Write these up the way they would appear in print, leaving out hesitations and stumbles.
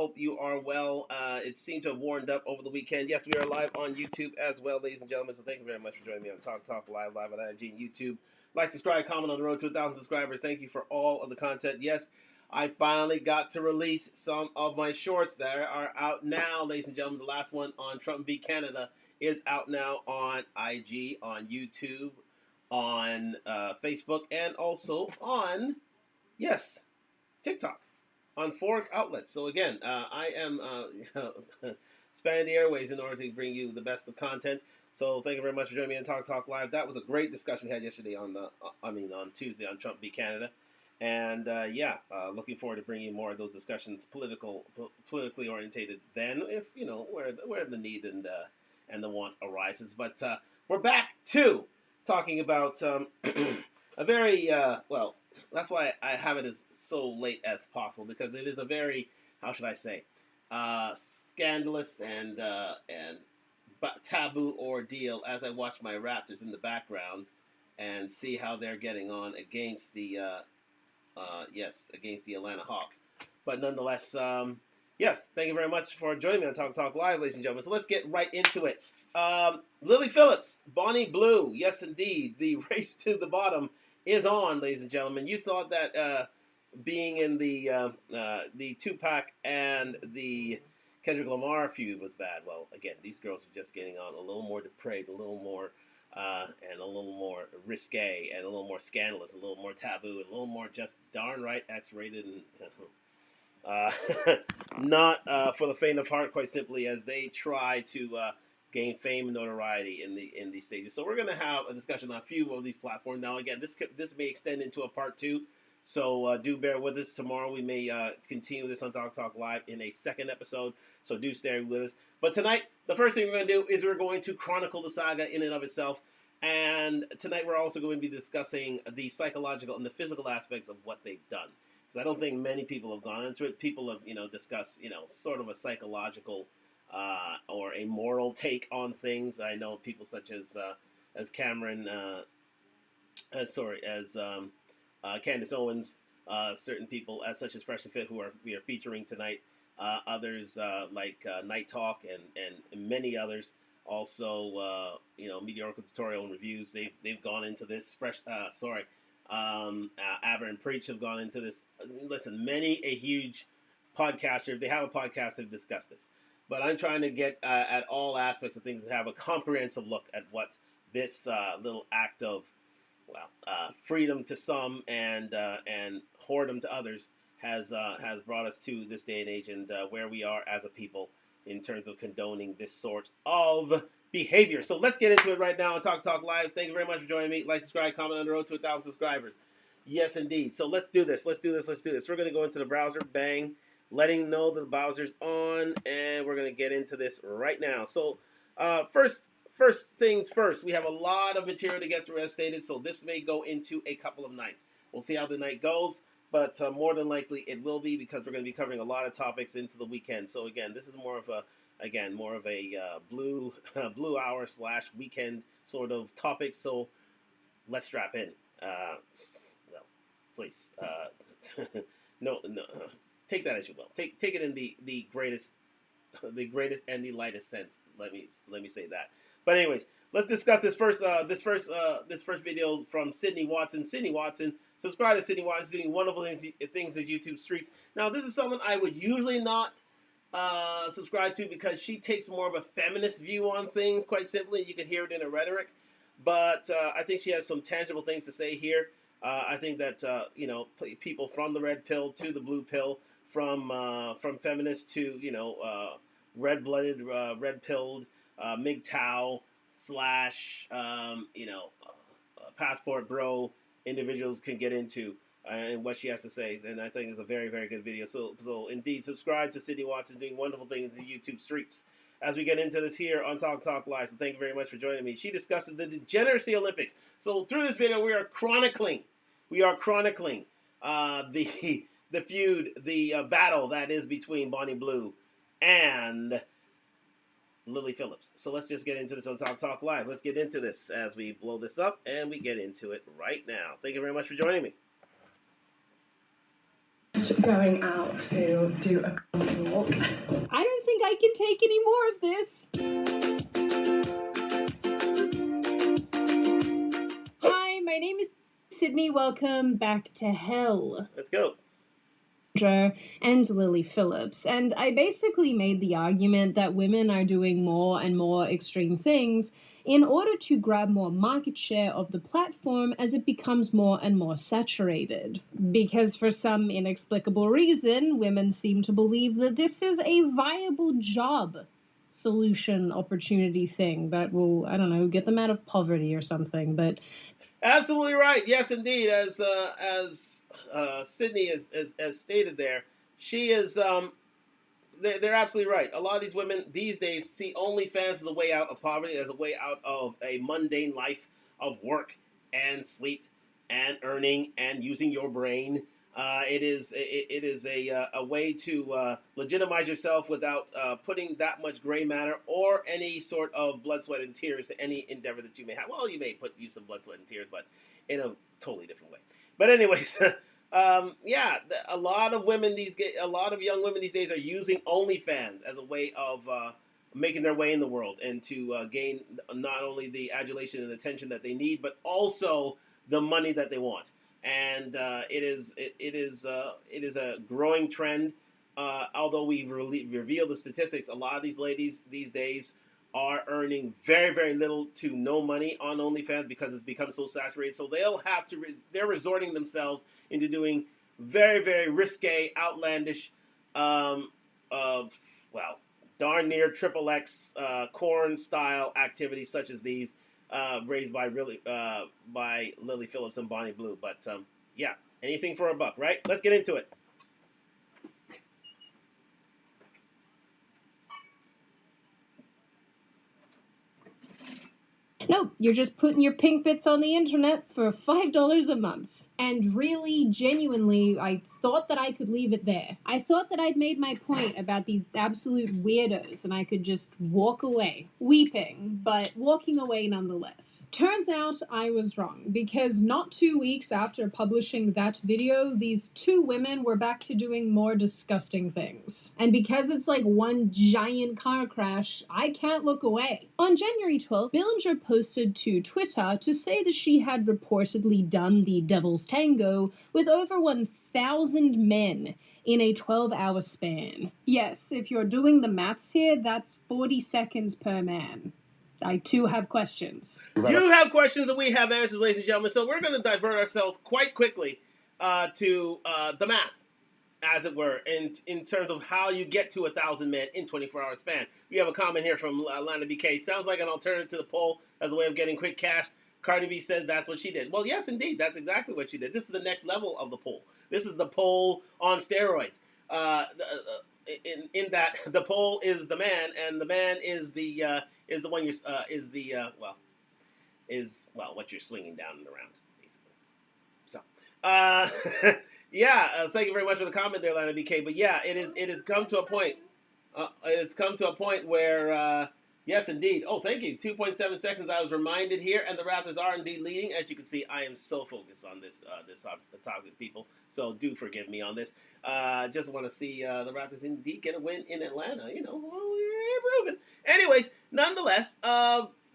Hope you are well. It seemed to have warmed up over the weekend. Yes, we are live on YouTube as well, ladies and gentlemen. So thank you very much for joining me on Talk Talk live on IG and YouTube. Like, subscribe, comment on the road to 1,000 subscribers. Thank you for all of the content. Yes, I finally got to release some of my shorts that are out now, ladies and gentlemen. The last one on Trump v. Canada is out now on IG, on YouTube, on Facebook, and also on, yes, TikTok, on 4 outlets. So again, I am spanning the airways in order to bring you the best of content. So thank you very much for joining me on Talk Talk Live. That was a great discussion we had yesterday on on Tuesday on Trump v. Canada. And looking forward to bringing you more of those discussions, politically orientated. Then, if where the need and the want arises. But we're back to talking about a very well. That's why I have it as so late as possible, because it is a very, how should I say, scandalous and taboo ordeal as I watch my Raptors in the background and see how they're getting on against the against the Atlanta Hawks. But nonetheless, yes, thank you very much for joining me on Talk Talk Live, ladies and gentlemen. So let's get right into it. Lily Phillips, Bonnie Blue, yes indeed, the race to the bottom is on, ladies and gentlemen. You thought that being in the Tupac and the Kendrick Lamar feud was bad. Well, again, these girls are just getting on a little more depraved, a little more and a little more risque, and a little more scandalous, a little more taboo, and a little more just darn right X-rated, and not for the faint of heart, quite simply, as they try to gain fame and notoriety in these stages. So we're going to have a discussion on a few of these platforms. Now, again, this may extend into a part 2, so do bear with us. Tomorrow we may continue this on Talk Talk Live in a second episode, so do stay with us. But tonight, the first thing we're going to do is we're going to chronicle the saga in and of itself. And tonight we're also going to be discussing the psychological and the physical aspects of what they've done. Because I don't think many people have gone into it. People have, discussed, sort of a psychological or a moral take on things. I know people such as Cameron, as Candace Owens, certain people as such as Fresh and Fit we are featuring tonight. Others like Night Talk and many others. Also, Mediocre Tutorial and Reviews. They've gone into this. Aber and Preach have gone into this. Listen, many a huge podcaster, if they have a podcast, have discussed this. But I'm trying to get at all aspects of things and have a comprehensive look at what this little act of, freedom to some and whoredom to others has brought us to this day and age, and where we are as a people in terms of condoning this sort of behavior. So let's get into it right now on Talk Talk Live. Thank you very much for joining me. Like, subscribe, comment on the road to 1,000 subscribers. Yes, indeed. So let's do this. We're going to go into the browser. Bang. Letting know that the browser's on, and we're going to get into this right now. So first things first, we have a lot of material to get through, as stated, so this may go into a couple of nights. We'll see how the night goes, but more than likely it will be, because we're going to be covering a lot of topics into the weekend. So again, this is more of a blue hour / weekend sort of topic. So let's strap in. Please, no. Take that as you will. Take it in the greatest and the lightest sense. Let me say that. But anyways, let's discuss this first video from Sydney Watson. Sydney Watson, subscribe to Sydney Watson, doing wonderful things in YouTube streets. Now, this is someone I would usually not subscribe to, because she takes more of a feminist view on things. Quite simply, you can hear it in her rhetoric. But I think she has some tangible things to say here. I think that people from the red pill to the blue pill, from feminists to red-blooded, red-pilled MGTOW / passport bro individuals can get into and what she has to say, and I think it's a very, very good video. So indeed, subscribe to Sydney Watson, doing wonderful things in the YouTube streets. As we get into this here on Talk Talk Live, so thank you very much for joining me. She discusses the degeneracy Olympics. So through this video, we are chronicling the feud, the battle that is between Bonnie Blue and Lily Phillips. So let's just get into this on Talk Talk Live. Let's get into this as we blow this up, and we get into it right now. Thank you very much for joining me. going out to do a country walk. I don't think I can take any more of this. Hi, my name is Sydney. Welcome back to hell. Let's go. And Lily Phillips, and I basically made the argument that women are doing more and more extreme things in order to grab more market share of the platform as it becomes more and more saturated. Because for some inexplicable reason, women seem to believe that this is a viable job solution opportunity thing that will, I don't know, get them out of poverty or something. But absolutely right. Yes, indeed. As Sydney has stated there, she is. They're absolutely right. A lot of these women these days see OnlyFans as a way out of poverty, as a way out of a mundane life of work and sleep and earning and using your brain. It is a way to legitimize yourself without putting that much gray matter or any sort of blood, sweat, and tears to any endeavor that you may have. Well, you may use some blood, sweat, and tears, but in a totally different way. But anyways, yeah, a lot of young women these days are using OnlyFans as a way of making their way in the world and to gain not only the adulation and attention that they need, but also the money that they want. And it is a growing trend. Although we've revealed the statistics, a lot of these ladies these days are earning very, very little to no money on OnlyFans because it's become so saturated. So they're resorting themselves into doing very, very risque, outlandish, darn near XXX corn style activities such as these. Raised by Lily Phillips and Bonnie Blue. But yeah, anything for a buck, right? Let's get into it. Nope, you're just putting your pink bits on the internet for $5 a month. And really, genuinely, I thought that I could leave it there. I thought that I'd made my point about these absolute weirdos and I could just walk away, weeping, but walking away nonetheless. Turns out I was wrong, because not 2 weeks after publishing that video, these two women were back to doing more disgusting things. And because it's like one giant car crash, I can't look away. On January 12th, Billinger posted to Twitter to say that she had reportedly done the Devil's Tango with over 1,000 men in a 12-hour span. Yes, if you're doing the maths here, that's 40 seconds per man. I too have questions. You have questions and we have answers, ladies and gentlemen. So we're going to divert ourselves quite quickly to the math, as it were, in terms of how you get to 1,000 men in 24-hour span. We have a comment here from Lana BK. Sounds like an alternative to the poll as a way of getting quick cash. Cardi B says that's what she did. Well, yes, indeed, that's exactly what she did. This is the next level of the poll. This is the poll on steroids. In that the poll is the man, and the man is the one you're what you're swinging down and around, basically. So, yeah, thank you very much for the comment there, Lana BK. But yeah, it has come to a point. It has come to a point where. Yes, indeed. Oh, thank you. 2.7 seconds. I was reminded here, and the Raptors are indeed leading. As you can see, I am so focused on this topic, people. So do forgive me on this. Just want to see the Raptors indeed get a win in Atlanta. You know, we're improving. Anyways, nonetheless,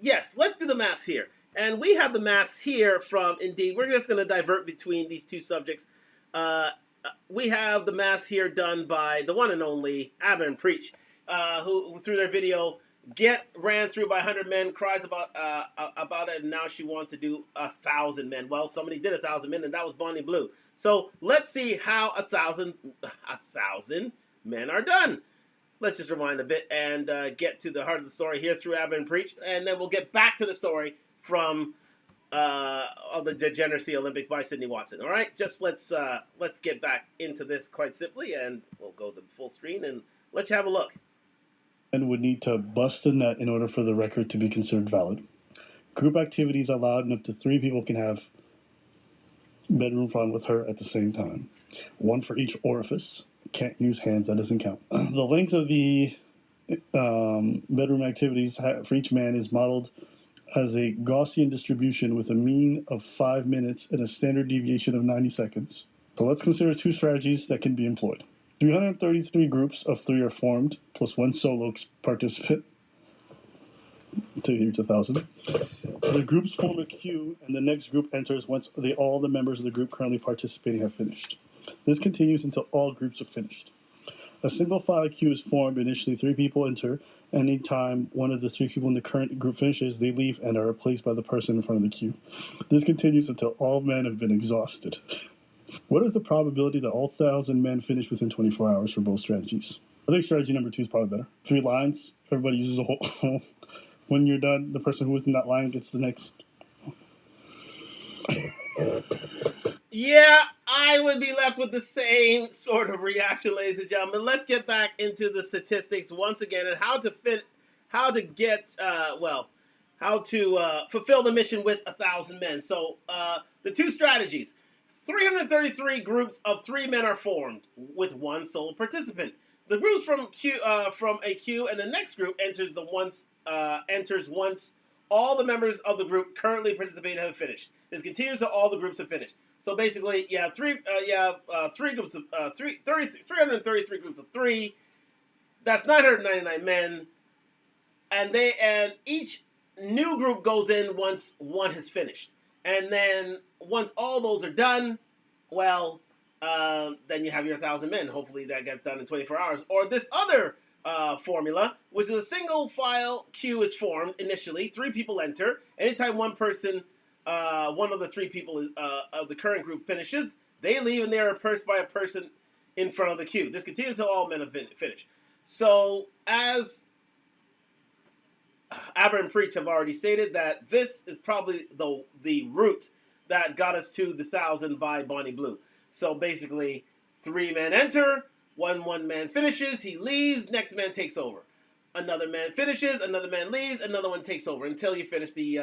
yes, let's do the maths here. And we have the maths here from Indeed. We're just going to divert between these two subjects. We have the maths here done by the one and only Abba and Preach, who through their video ran through by 100 men, cries about it, and now she wants to do 1,000 men. Well, somebody did 1,000 men, and that was Bonnie Blue. So let's see how 1,000 men are done. Let's just rewind a bit and get to the heart of the story here through Abba and Preach, and then we'll get back to the story from of the Degeneracy Olympics by Sydney Watson. All right, just let's get back into this quite simply, and we'll go to full screen and let's have a look. And would need to bust a nut in order for the record to be considered valid. Group activities allowed, and up to 3 people can have bedroom fun with her at the same time. 1 for each orifice. Can't use hands, that doesn't count. The length of the bedroom activities for each man is modeled as a Gaussian distribution with a mean of 5 minutes and a standard deviation of 90 seconds. So let's consider two strategies that can be employed. 333 groups of 3 are formed, plus 1 solo participant. Here's 1,000. The groups form a queue, and the next group enters once all the members of the group currently participating have finished. This continues until all groups are finished. A single file queue is formed. Initially, 3 people enter. Anytime one of the 3 people in the current group finishes, they leave and are replaced by the person in front of the queue. This continues until all men have been exhausted. What is the probability that all 1,000 men finish within 24 hours for both strategies? I think strategy number 2 is probably better. 3 lines. Everybody uses a whole. When you're done, the person who is in that line gets the next. Yeah, I would be left with the same sort of reaction, ladies and gentlemen. Let's get back into the statistics once again and how to fulfill the mission with 1,000 men. So the 2 strategies: 333 groups of 3 men are formed with 1 sole participant. The groups from a queue, and the next group enters once all the members of the group currently participating have finished. This continues until all the groups have finished. So basically, you have 333 groups of 3. That's 999 men, and each new group goes in once one has finished, and then once all those are done, well, then you have your 1,000 men. Hopefully that gets done in 24 hours. Or this other formula, which is a single file queue is formed initially. 3 people enter. Anytime one of the 3 people of the current group finishes, they leave and they are replaced by a person in front of the queue. This continues until all men have finished. So, as Aber and Preach have already stated, that this is probably the route that got us to the 1,000 by Bonnie Blue. So basically, 3 men enter, one man finishes, he leaves, next man takes over. Another man finishes, another man leaves, another one takes over until you finish the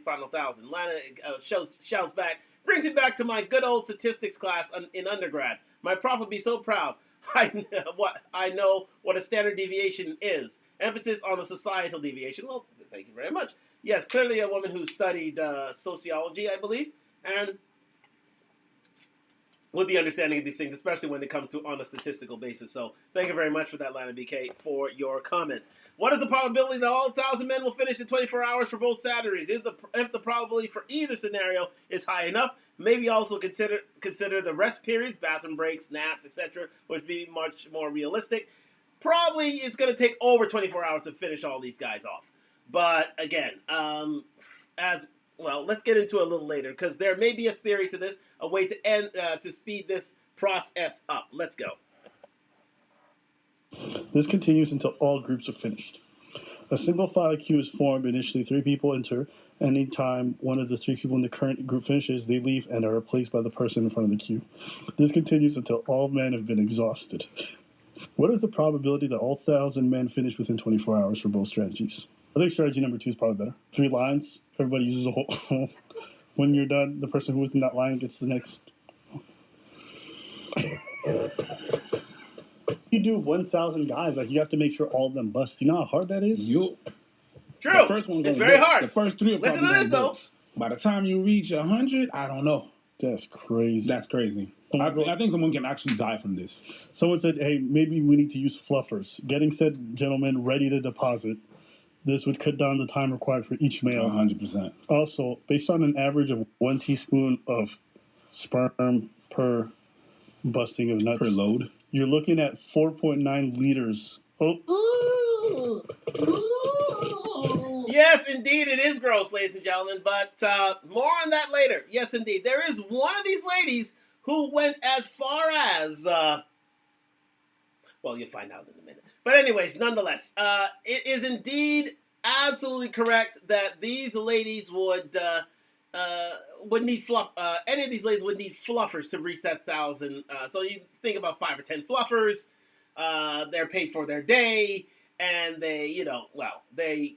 final 1,000. Lana shouts back, brings it back to my good old statistics class in undergrad. My prof would be so proud. I know what a standard deviation is. Emphasis on the societal deviation. Well, thank you very much. Yes, clearly a woman who studied sociology, I believe, and would be understanding of these things, especially when it comes to on a statistical basis. So thank you very much for that, Lana BK, for your comment. What is the probability that all 1,000 men will finish in 24 hours for both Saturdays? If the probability for either scenario is high enough, maybe also consider the rest periods, bathroom breaks, naps, etc., which would be much more realistic. Probably it's going to take over 24 hours to finish all these guys off. But again, let's get into it a little later, because there may be a theory to this, a way to speed this process up. Let's go. This continues until all groups are finished. A single file queue is formed. Initially, 3 people enter. Anytime one of the 3 people in the current group finishes, they leave and are replaced by the person in front of the queue. This continues until all men have been exhausted. What is the probability that all 1,000 men finish within 24 hours for both strategies? I think strategy number 2 is probably better. 3 lines. Everybody uses a whole. When you're done, the person who is in that line gets the next. You do 1,000 guys, like you have to make sure all of them bust. You know how hard that is? True. The first one it's very hard. The first 3 are Listen probably to this, though. bust. By the time you reach 100, I don't know. That's crazy. That's crazy. I think someone can actually die from this. Someone said, hey, maybe we need to use fluffers. Getting said gentleman ready to deposit. This would cut down the time required for each male. 100%. Also, based on an average of 1 teaspoon of sperm per busting of nuts. Per load. You're looking at 4.9 liters. Oh. Yes, indeed, it is gross, ladies and gentlemen, but more on that later. Yes, indeed. There is one of these ladies who went as far as, you'll find out in a minute. But anyways, nonetheless, it is indeed absolutely correct that these ladies would need fluff. Any of these ladies would need fluffers to reach that 1,000. So you think about 5 or 10 fluffers. They're paid for their day, and they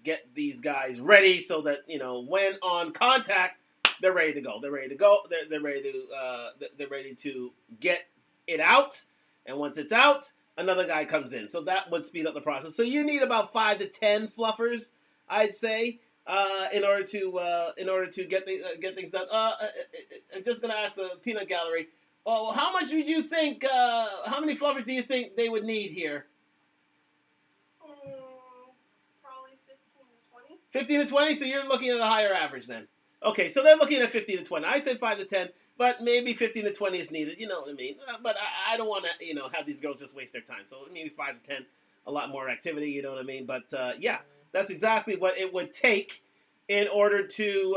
get these guys ready so that when on contact, they're ready to go. They're ready to go. They're ready to get it out, and once it's out, another guy comes in. So that would speed up the process. So you need about 5 to 10 fluffers, I'd say, in order to get things done. I'm just gonna ask the peanut gallery. Oh, how much would you think? How many fluffers do you think they would need here? Probably 15 to 20. 15 to 20. So you're looking at a higher average then. Okay, so they're looking at 15 to 20. I said 5 to 10, but maybe 15 to 20 is needed. You know what I mean? But I don't want to, have these girls just waste their time. So maybe 5 to 10, a lot more activity. You know what I mean? But yeah, that's exactly what it would take in order to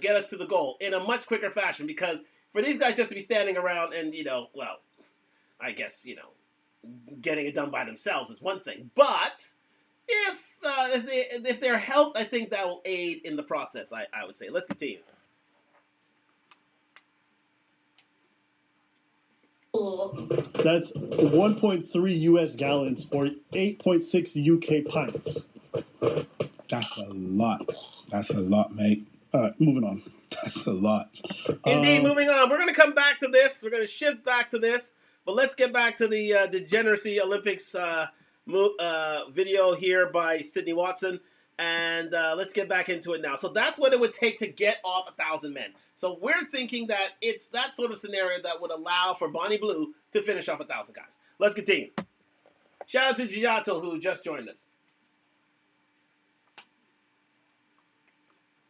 get us to the goal in a much quicker fashion. Because for these guys just to be standing around and I guess getting it done by themselves is one thing, but if they're helped, I think that will aid in the process. I would say. Let's continue. That's 1.3 U.S. gallons or 8.6 U.K. pints. That's a lot. That's a lot, mate. All right, moving on. That's a lot. Indeed, moving on. We're going to come back to this. We're going to shift back to this. But let's get back to the Degeneracy Olympics video here by Sydney Watson. And let's get back into it now. So that's what it would take to get off 1,000 men. So we're thinking that it's that sort of scenario that would allow for Bonnie Blue to finish off 1,000 guys. Let's continue. Shout out to Giato who just joined us.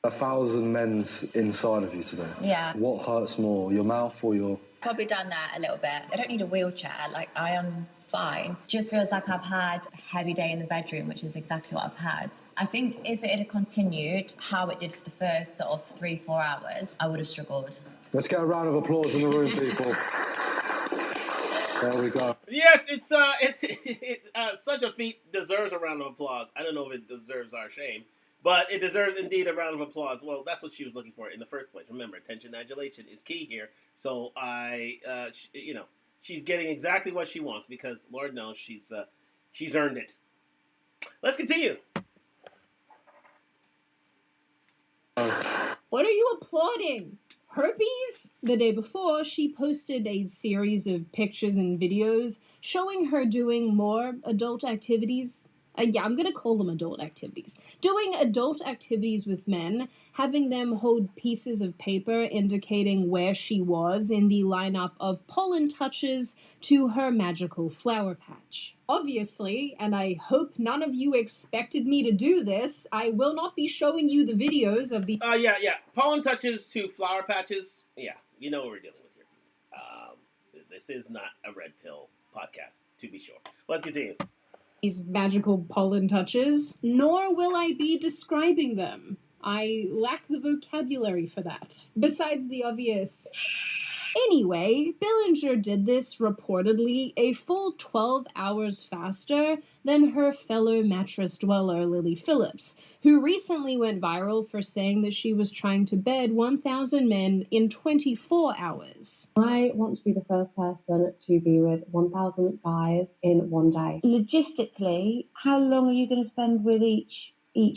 1,000 men's inside of you today. Yeah. What hurts more, your mouth or your... Probably done that a little bit. I don't need a wheelchair. Like, I am fine. Just feels like I've had a heavy day in the bedroom, which is exactly what I've had. I think if it had continued how it did for the first sort of 3-4 hours, I would have struggled. Let's get a round of applause in the room, people. There we go. Yes, it's such a feat deserves a round of applause. I don't know if it deserves our shame, but it deserves indeed a round of applause. Well, that's what she was looking for in the first place. Remember, attention adulation is key here. So she's getting exactly what she wants because Lord knows she's earned it. Let's continue. What are you applauding? Herpes? The day before, she posted a series of pictures and videos showing her doing more adult activities. I'm going to call them adult activities. Doing adult activities with men, having them hold pieces of paper indicating where she was in the lineup of pollen touches to her magical flower patch. Obviously, and I hope none of you expected me to do this, I will not be showing you the videos of the... Yeah. Pollen touches to flower patches. Yeah, you know what we're dealing with here. This is not a red pill podcast, to be sure. Let's continue. These magical pollen touches, nor will I be describing them. I lack the vocabulary for that. Besides the obvious... Anyway, Billinger did this reportedly a full 12 hours faster than her fellow mattress dweller Lily Phillips, who recently went viral for saying that she was trying to bed 1,000 men in 24 hours. I want to be the first person to be with 1,000 guys in one day. Logistically, how long are you going to spend with each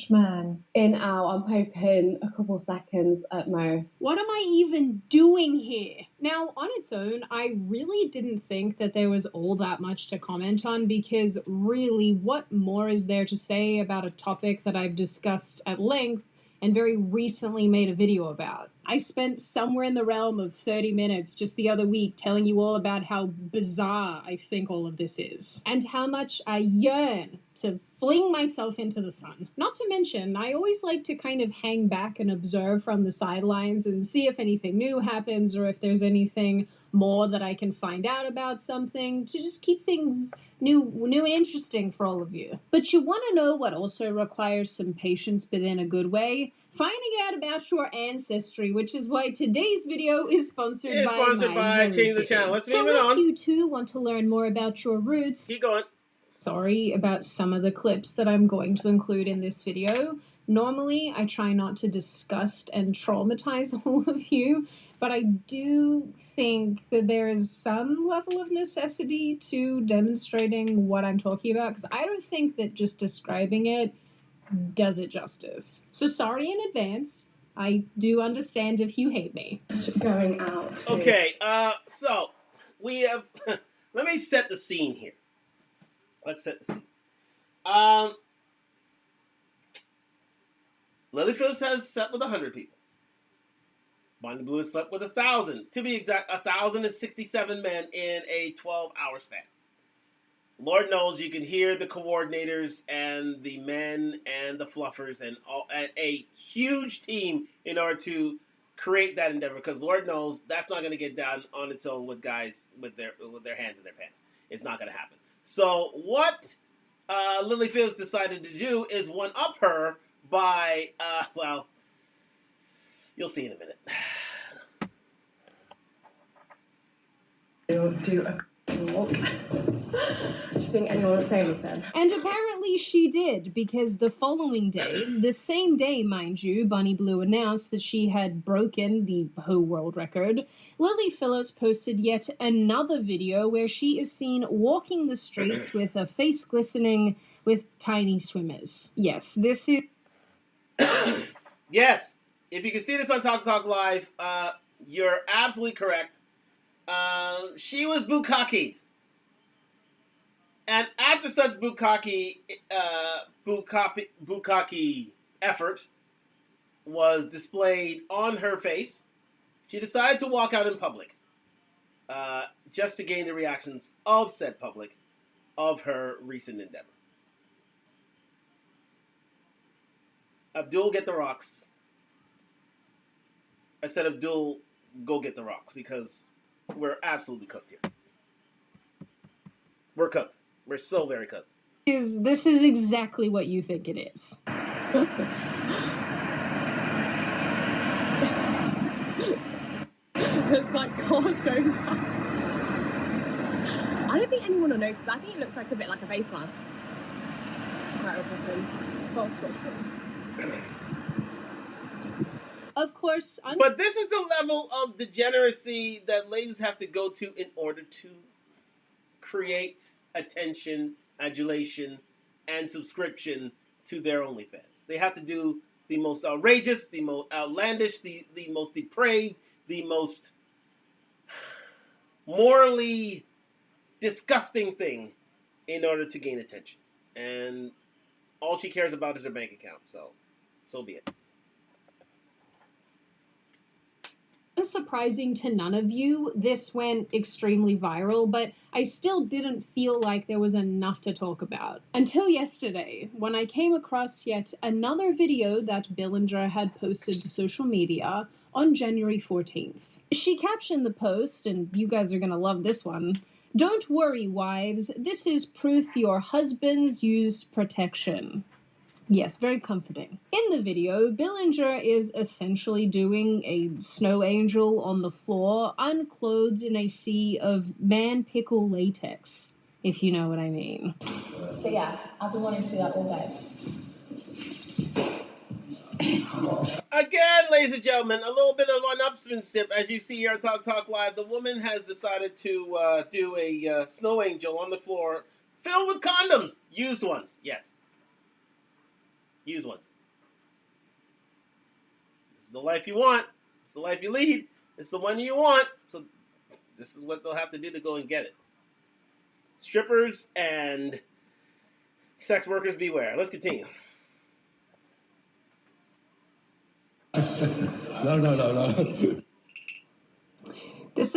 man? In I'm hoping a couple seconds at most. What am I even doing here? Now, on its own, I really didn't think that there was all that much to comment on because really, what more is there to say about a topic that I've discussed at length and very recently made a video about? I spent somewhere in the realm of 30 minutes just the other week telling you all about how bizarre I think all of this is, and how much I yearn to fling myself into the sun. Not to mention, I always like to kind of hang back and observe from the sidelines and see if anything new happens or if there's anything more that I can find out about something to just keep things new and interesting for all of you. But you want to know what also requires some patience but in a good way? Finding out about your ancestry, which is why today's video is sponsored by Change the Channel. Let's move it So on. if you too want to learn more about your roots, Keep going. sorry about some of the clips that I'm going to include in this video. Normally, I try not to disgust and traumatize all of you, but I do think that there is some level of necessity to demonstrating what I'm talking about, because I don't think that just describing it does it justice. So sorry in advance. I do understand if you hate me. Going out. Okay, so we have... Let me set the scene here. Let's set the scene. Lily Phillips has slept with 100 people. Bonnie Blue has slept with 1,000. To be exact, 1,067 men in a 12-hour span. Lord knows you can hear the coordinators and the men and the fluffers and a huge team in order to create that endeavor, because Lord knows that's not going to get done on its own with guys with their hands in their pants. It's not going to happen. So what Lily Phillips decided to do is one-up her by, well, you'll see in a minute. Do a walk. Do you think anyone will say anything? And apparently she did, because the following day, the same day, mind you, Bonnie Blue announced that she had broken the whole world record. Lily Phillips posted yet another video where she is seen walking the streets with a face glistening with tiny swimmers. Yes, this is... Yes, if you can see this on Talk Live, you're absolutely correct. She was bukkakied. And after such bukkake effort was displayed on her face, she decided to walk out in public, just to gain the reactions of said public of her recent endeavor. Abdul, get the rocks. I said, Abdul, go get the rocks, because we're absolutely cooked here. We're cooked. We're so very cooked. This is exactly what you think it is. There's like cars going by. I don't think anyone will notice. I think it looks like a bit like a face mask. Right, we'll put in. Scrolls. Of course, but this is the level of degeneracy that ladies have to go to in order to create attention, adulation, and subscription to their OnlyFans. They have to do the most outrageous, the most outlandish, the most depraved, the most morally disgusting thing in order to gain attention. And all she cares about is her bank account. So be it. Surprising to none of you, this went extremely viral, but I still didn't feel like there was enough to talk about. Until yesterday, when I came across yet another video that Billinger had posted to social media on January 14th. She captioned the post, and you guys are gonna love this one. "Don't worry, wives, this is proof your husbands used protection." Yes, very comforting. In the video, Billinger is essentially doing a snow angel on the floor, unclothed in a sea of man pickle latex, if you know what I mean. But yeah, I've been wanting to do that all day. Again, ladies and gentlemen, a little bit of an upspin as you see here on Talk Live. The woman has decided to do a snow angel on the floor filled with condoms. Used ones, yes. Used ones. This is the life you want. It's the life you lead. It's the one you want. So this is what they'll have to do to go and get it. Strippers and sex workers beware. Let's continue. No. This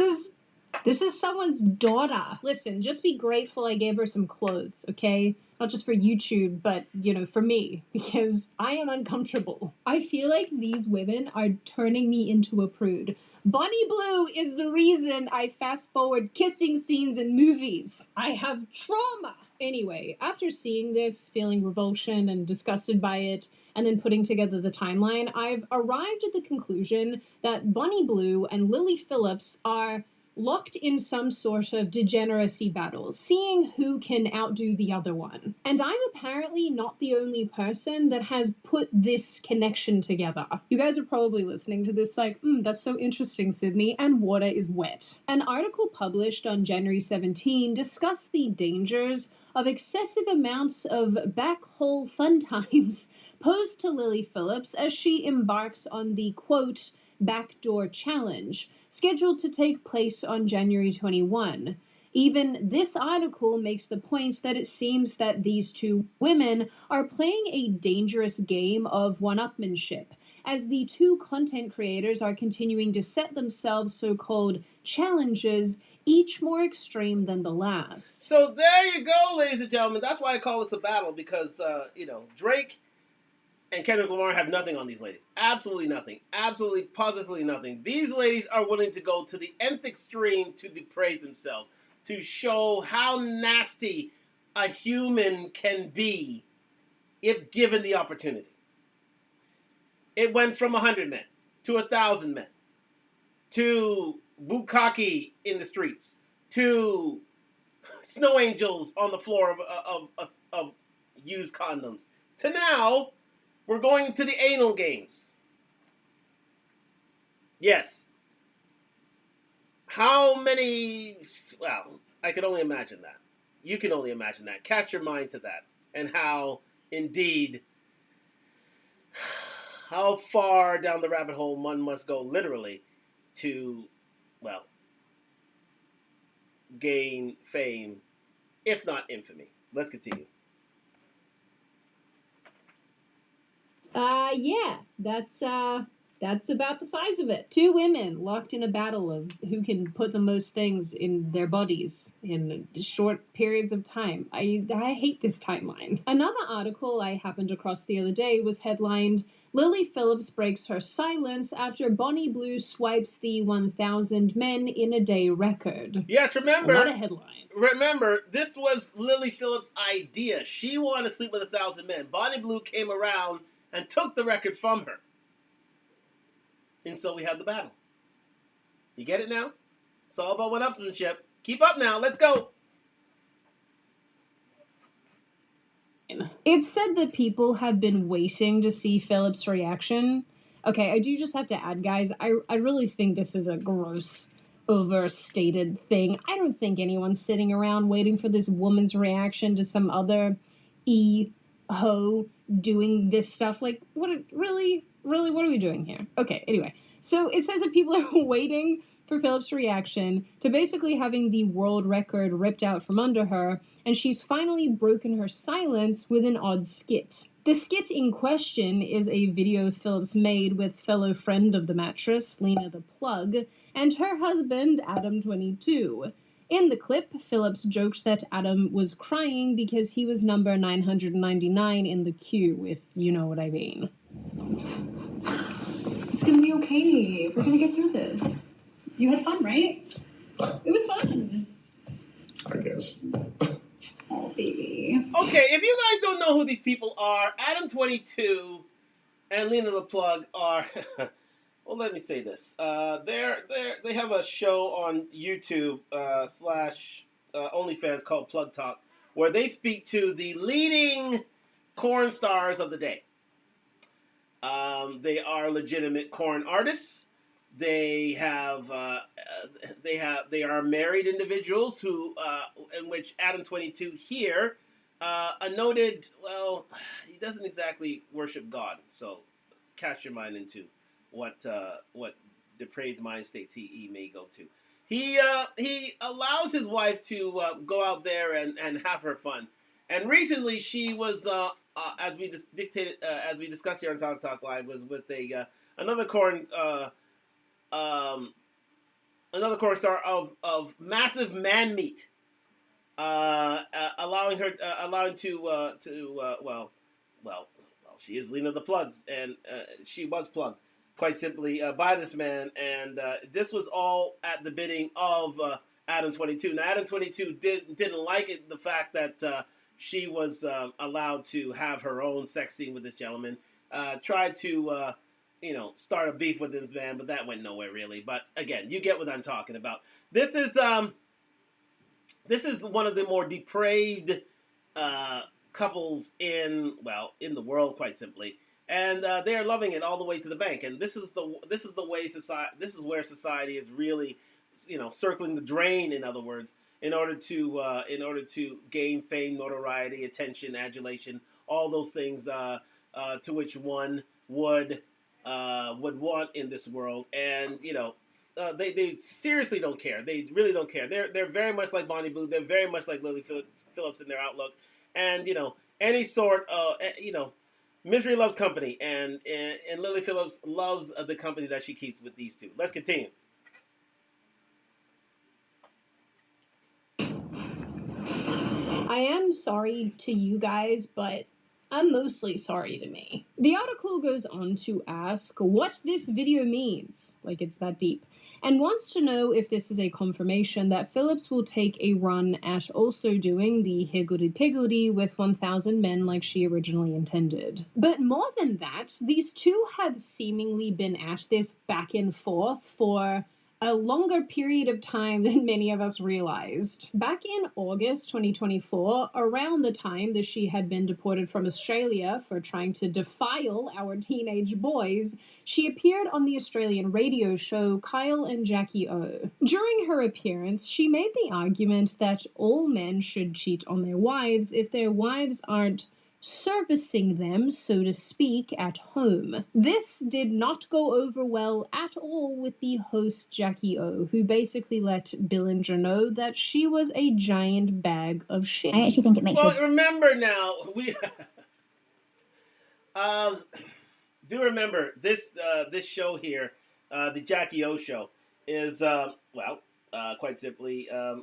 is someone's daughter. Listen, just be grateful I gave her some clothes, okay? Not just for YouTube, but, for me, because I am uncomfortable. I feel like these women are turning me into a prude. Bonnie Blue is the reason I fast forward kissing scenes in movies. I have trauma. Anyway, after seeing this, feeling revulsion and disgusted by it, and then putting together the timeline, I've arrived at the conclusion that Bonnie Blue and Lily Phillips are locked in some sort of degeneracy battles, seeing who can outdo the other one. And I'm apparently not the only person that has put this connection together. You guys are probably listening to this like, that's so interesting, Sydney, and water is wet. An article published on January 17 discussed the dangers of excessive amounts of backhole fun times posed to Lily Phillips as she embarks on the, quote, backdoor challenge, scheduled to take place on January 21. Even this article makes the point that it seems that these two women are playing a dangerous game of one-upmanship, as the two content creators are continuing to set themselves so-called challenges, each more extreme than the last. So there you go, ladies and gentlemen. That's why I call this a battle, because, Drake and Kendrick Lamar have nothing on these ladies. Absolutely nothing. Absolutely, positively nothing. These ladies are willing to go to the nth extreme to deprave themselves, to show how nasty a human can be if given the opportunity. It went from 100 men to 1,000 men to bukkake in the streets to snow angels on the floor of used condoms to now we're going to the anal games. Yes. How many? Well, I can only imagine that. You can only imagine that. Catch your mind to that. And how, indeed, how far down the rabbit hole one must go, literally, to, well, gain fame, if not infamy. Let's continue. Yeah, that's about the size of it. Two women locked in a battle of who can put the most things in their bodies in short periods of time. I hate this timeline. Another article I happened across the other day was headlined, Lily Phillips breaks her silence after Bonnie Blue swipes the 1,000 men in a day record. Yes, remember. What a headline. Remember, this was Lily Phillips' idea. She wanted to sleep with 1,000 men. Bonnie Blue came around and took the record from her. And so we had the battle. You get it now? It's all about one-upmanship. Keep up now. Let's go. It's said that people have been waiting to see Phillips' reaction. Okay, I do just have to add, guys, I really think this is a gross, overstated thing. I don't think anyone's sitting around waiting for this woman's reaction to some other ho doing this stuff. Like, really, what are we doing here? Okay, anyway. So it says that people are waiting for Phillips' reaction to basically having the world record ripped out from under her, and she's finally broken her silence with an odd skit. The skit in question is a video Phillips made with fellow friend of the mattress, Lena the Plug, and her husband, Adam 22. In the clip, Phillips joked that Adam was crying because he was number 999 in the queue, if you know what I mean. It's gonna be okay. We're gonna get through this. You had fun, right? It was fun. I guess. Oh, baby. Okay, if you guys don't know who these people are, Adam 22 and Lena the Plug are... well, let me say this. They have a show on YouTube / OnlyFans called Plug Talk, where they speak to the leading corn stars of the day. They are legitimate corn artists. They are married individuals who, in which Adam 22 here, a noted, well, he doesn't exactly worship God. So, cast your mind into what depraved mind states he may go to. He allows his wife to go out there and have her fun. And recently, she was as we discussed here on Talk Live, was with another corn star of massive man meat, allowing she is Lena the Plugs, and she was plugged quite simply by this man, and this was all at the bidding of Adam 22. Now Adam 22 didn't like it, the fact that she was allowed to have her own sex scene with this gentleman. Tried to start a beef with this man, but that went nowhere really. But again, you get what I'm talking about. This is one of the more depraved couples in the world, quite simply, and they are loving it all the way to the bank. And this is where society is really, circling the drain. In other words, in order to gain fame, notoriety, attention, adulation, all those things to which one would want in this world. And they seriously don't care. They really don't care. They're very much like Bonnie Blue. They're very much like Lily Phillips in their outlook. And any sort of Misery loves company, and Lily Phillips loves the company that she keeps with these two. Let's continue. I am sorry to you guys, but I'm mostly sorry to me. The article goes on to ask what this video means, like it's that deep, and wants to know if this is a confirmation that Phillips will take a run at also doing the higgledy-piggledy with 1,000 men like she originally intended. But more than that, these two have seemingly been at this back and forth for a longer period of time than many of us realized. Back in August 2024, around the time that she had been deported from Australia for trying to defile our teenage boys, she appeared on the Australian radio show Kyle and Jackie O. During her appearance, she made the argument that all men should cheat on their wives if their wives aren't servicing them, so to speak, at home. This did not go over well at all with the host Jackie O, who basically let Billinger know that she was a giant bag of shit. I actually think it makes Well, remember now, we do remember this show here, the Jackie O show, is quite simply a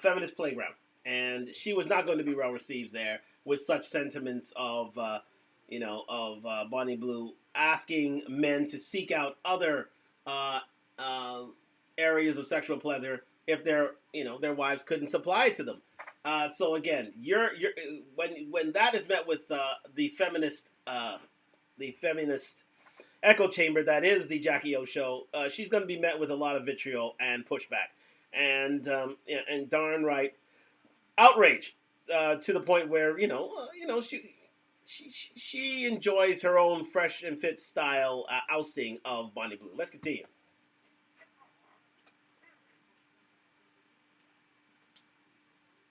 feminist playground, and she was not going to be well received there with such sentiments of Bonnie Blue asking men to seek out other areas of sexual pleasure if their wives couldn't supply it to them. So again, you're when that is met with the feminist echo chamber that is the Jackie O show, she's going to be met with a lot of vitriol and pushback, and darn right outrage, to the point where she enjoys her own fresh and fit style ousting of Bonnie Blue. Let's continue.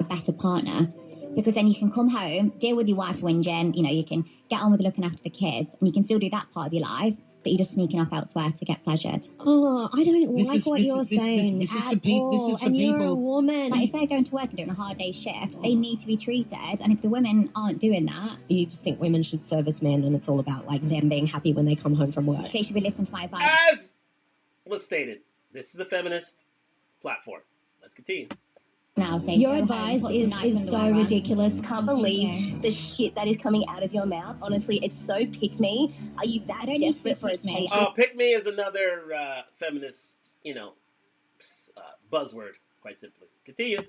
Better partner, because then you can come home, deal with your wife's whinging, you can get on with looking after the kids, and you can still do that part of your life, but you're just sneaking off elsewhere to get pleasured. Oh, I don't like what you're saying at all. And you're a woman. Like, if they're going to work and doing a hard day shift, they need to be treated, and if the women aren't doing that... You just think women should service men, and it's all about, them being happy when they come home from work. So you should be listening to my advice. As was stated, this is a feminist platform. Let's continue. Now, your advice is so ridiculous. I can't believe the shit that is coming out of your mouth. Honestly, it's so pick me. Are you that desperate for attention? Pick me is another feminist, buzzword, quite simply. Continue.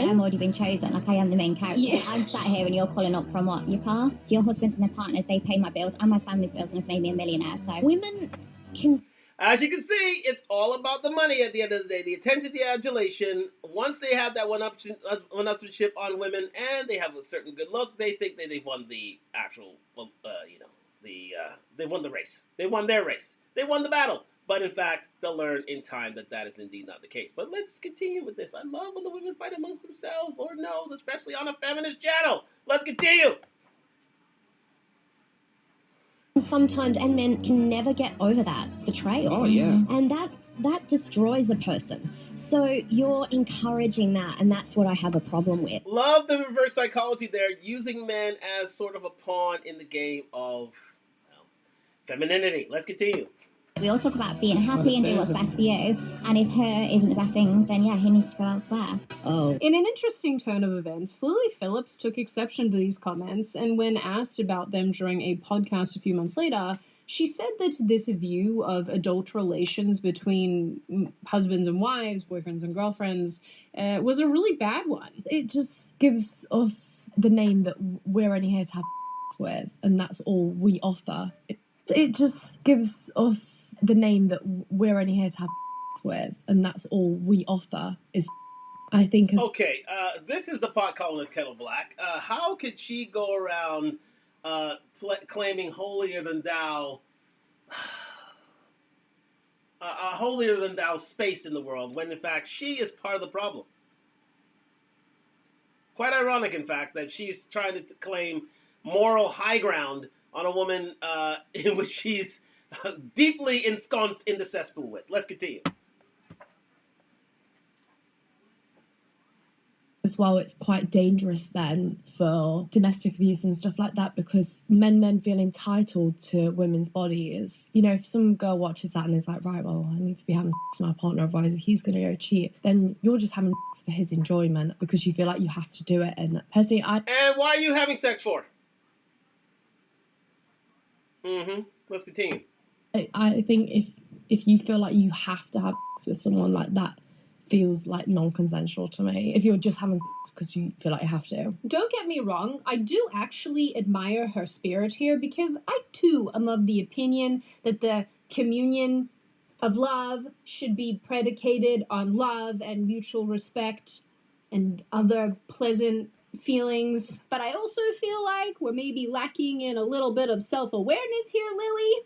I'm already been chosen, like I am the main character. Yeah. I'm sat here and you're calling up from what? Your car? To your husbands and their partners, they pay my bills and my family's bills and have made me a millionaire, so... Women can... As you can see, it's all about the money at the end of the day. The attention, the adulation. Once they have that one-upmanship on women and they have a certain good look, they think that they've won the actual, they won the race. They won their race. They won the battle. But in fact, they'll learn in time that that is indeed not the case. But let's continue with this. I love when the women fight amongst themselves, Lord knows, especially on a feminist channel. Let's continue. Sometimes, and men can never get over that betrayal. Oh, yeah. And that destroys a person. So you're encouraging that, and that's what I have a problem with. Love the reverse psychology there, using men as sort of a pawn in the game of femininity. Let's continue. We all talk about being happy and doing what's best for you, and if her isn't the best thing, then yeah, he needs to go elsewhere. Oh. In an interesting turn of events, Lily Phillips took exception to these comments, and when asked about them during a podcast a few months later, she said that this view of adult relations between husbands and wives, boyfriends and girlfriends, was a really bad one. It just gives us the name that we're only here to have with, and that's all we offer. It just gives us the name that we're only here to have with, and that's all we offer is, I think. Okay, this is the pot calling the kettle black. How could she go around claiming holier than thou, a holier than thou space in the world when in fact she is part of the problem? Quite ironic, in fact, that she's trying to claim moral high ground on a woman in which she's deeply ensconced in the cesspool with. Let's continue. as well, it's quite dangerous then for domestic abuse and stuff like that, because men then feel entitled to women's bodies. You know, if some girl watches that and is like, right, well, I need to be having sex with my partner, otherwise he's going to go cheat, then you're just having sex for his enjoyment because you feel like you have to do it. And personally, And why are you having sex for? Let's continue. I think if you feel like you have to have sex with someone, like that feels like non-consensual to me. If you're just having sex because you feel like you have to. Don't get me wrong, I do actually admire her spirit here, because I too am of the opinion that the communion of love should be predicated on love and mutual respect and other pleasant feelings. But I also feel like we're maybe lacking in a little bit of self-awareness here, Lily.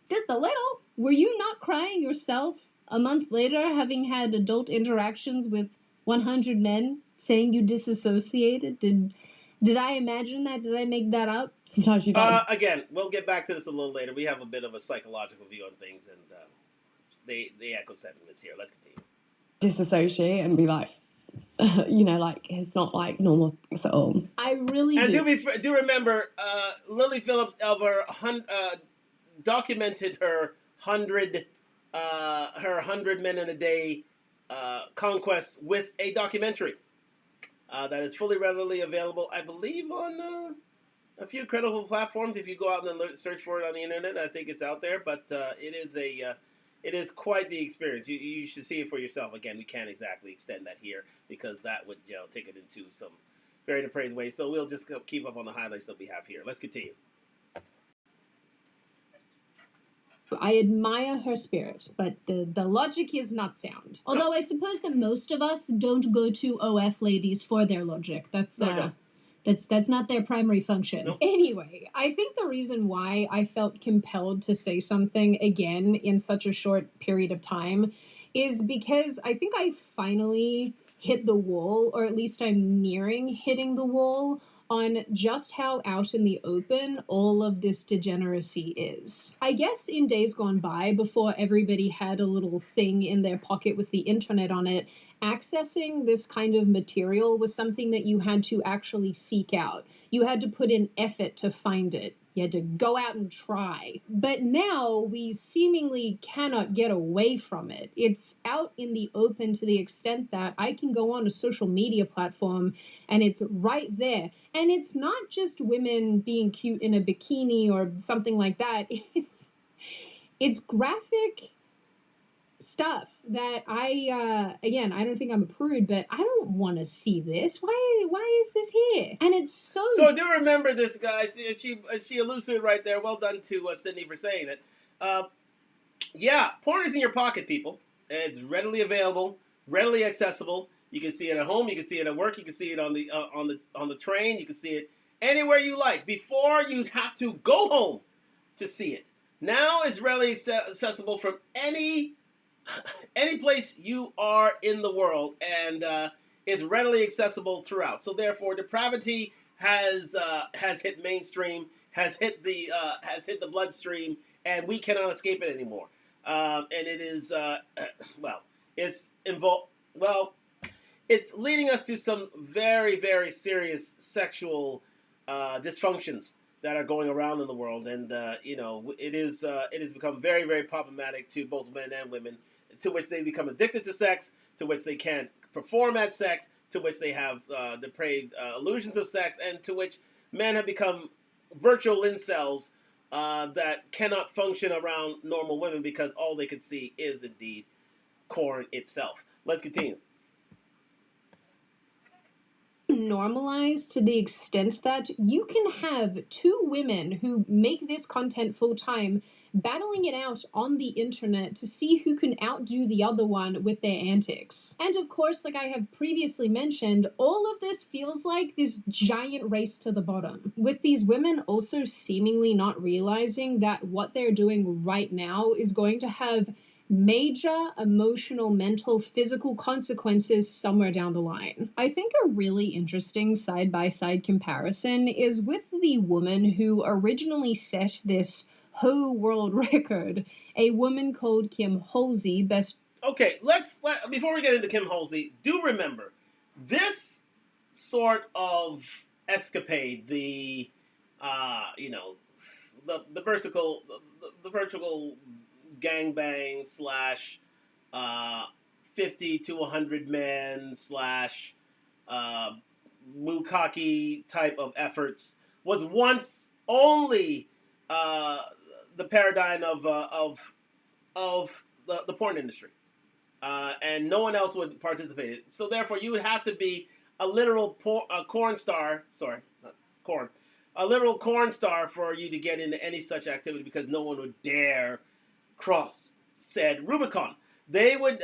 Just a little. Were you not crying yourself a month later, having had adult interactions with 100 men, saying you disassociated? Did I imagine that? Did I make that up? Sometimes you again, we'll get back to this a little later. We have a bit of a psychological view on things, and they echo sentiments here. Let's continue. Disassociate and be like, you know, like it's not like normal sex at all. I really and do. do remember, Lily Phillips documented her 100 men in a day conquest with a documentary that is fully readily available, I believe, on a few credible platforms. If you go out and search for it on the internet, I think it's out there. But it is quite the experience. You should see it for yourself. Again, we can't exactly extend that here because that would take it into some very depraved ways. So we'll just keep up on the highlights that we have here. Let's continue. I admire her spirit, but the logic is not sound. Although I suppose that most of us don't go to OF ladies for their logic. That's not their primary function. Nope. Anyway, I think the reason why I felt compelled to say something again in such a short period of time is because I think I finally hit the wall, or at least I'm nearing hitting the wall, on just how out in the open all of this degeneracy is. I guess in days gone by, before everybody had a little thing in their pocket with the internet on it, accessing this kind of material was something that you had to actually seek out. You had to put in effort to find it. You had to go out and try. But now we seemingly cannot get away from it. It's out in the open to the extent that I can go on a social media platform and it's right there. And it's not just women being cute in a bikini or something like that. It's graphic stuff that I don't think I'm a prude, but I don't want to see this. Why is this here? And it's so do remember this, guys. She elucidated right there. Well done to Sydney for saying it. Yeah, porn is in your pocket, people. It's readily available, readily accessible. You can see it at home. You can see it at work. You can see it on the train. You can see it anywhere you like. Before, you'd have to go home to see it. Now it's readily accessible from any place you are in the world, and is readily accessible throughout. So therefore, depravity has hit mainstream, has hit the bloodstream, and we cannot escape it anymore. And it is it's leading us to some very, very serious sexual dysfunctions that are going around in the world, and it has become very, very problematic to both men and women, to which they become addicted to sex, to which they can't perform at sex, to which they have depraved illusions of sex, and to which men have become virtual incels that cannot function around normal women because all they can see is indeed corn itself. Let's continue. Normalized to the extent that you can have two women who make this content full time battling it out on the internet to see who can outdo the other one with their antics. And of course, like I have previously mentioned, all of this feels like this giant race to the bottom, with these women also seemingly not realizing that what they're doing right now is going to have major emotional, mental, physical consequences somewhere down the line. I think a really interesting side-by-side comparison is with the woman who originally set this whole world record, a woman called Kim Halsey. Okay, before we get into Kim Halsey, do remember, this sort of escapade, the the vertical gangbang slash 50 to 100 men slash uh, Mukaki type of efforts was once only uh, the paradigm of the porn industry, and no one else would participate. So therefore, you would have to be a literal corn star. Sorry, not corn. A literal corn star for you to get into any such activity, because no one would dare cross said Rubicon. They would,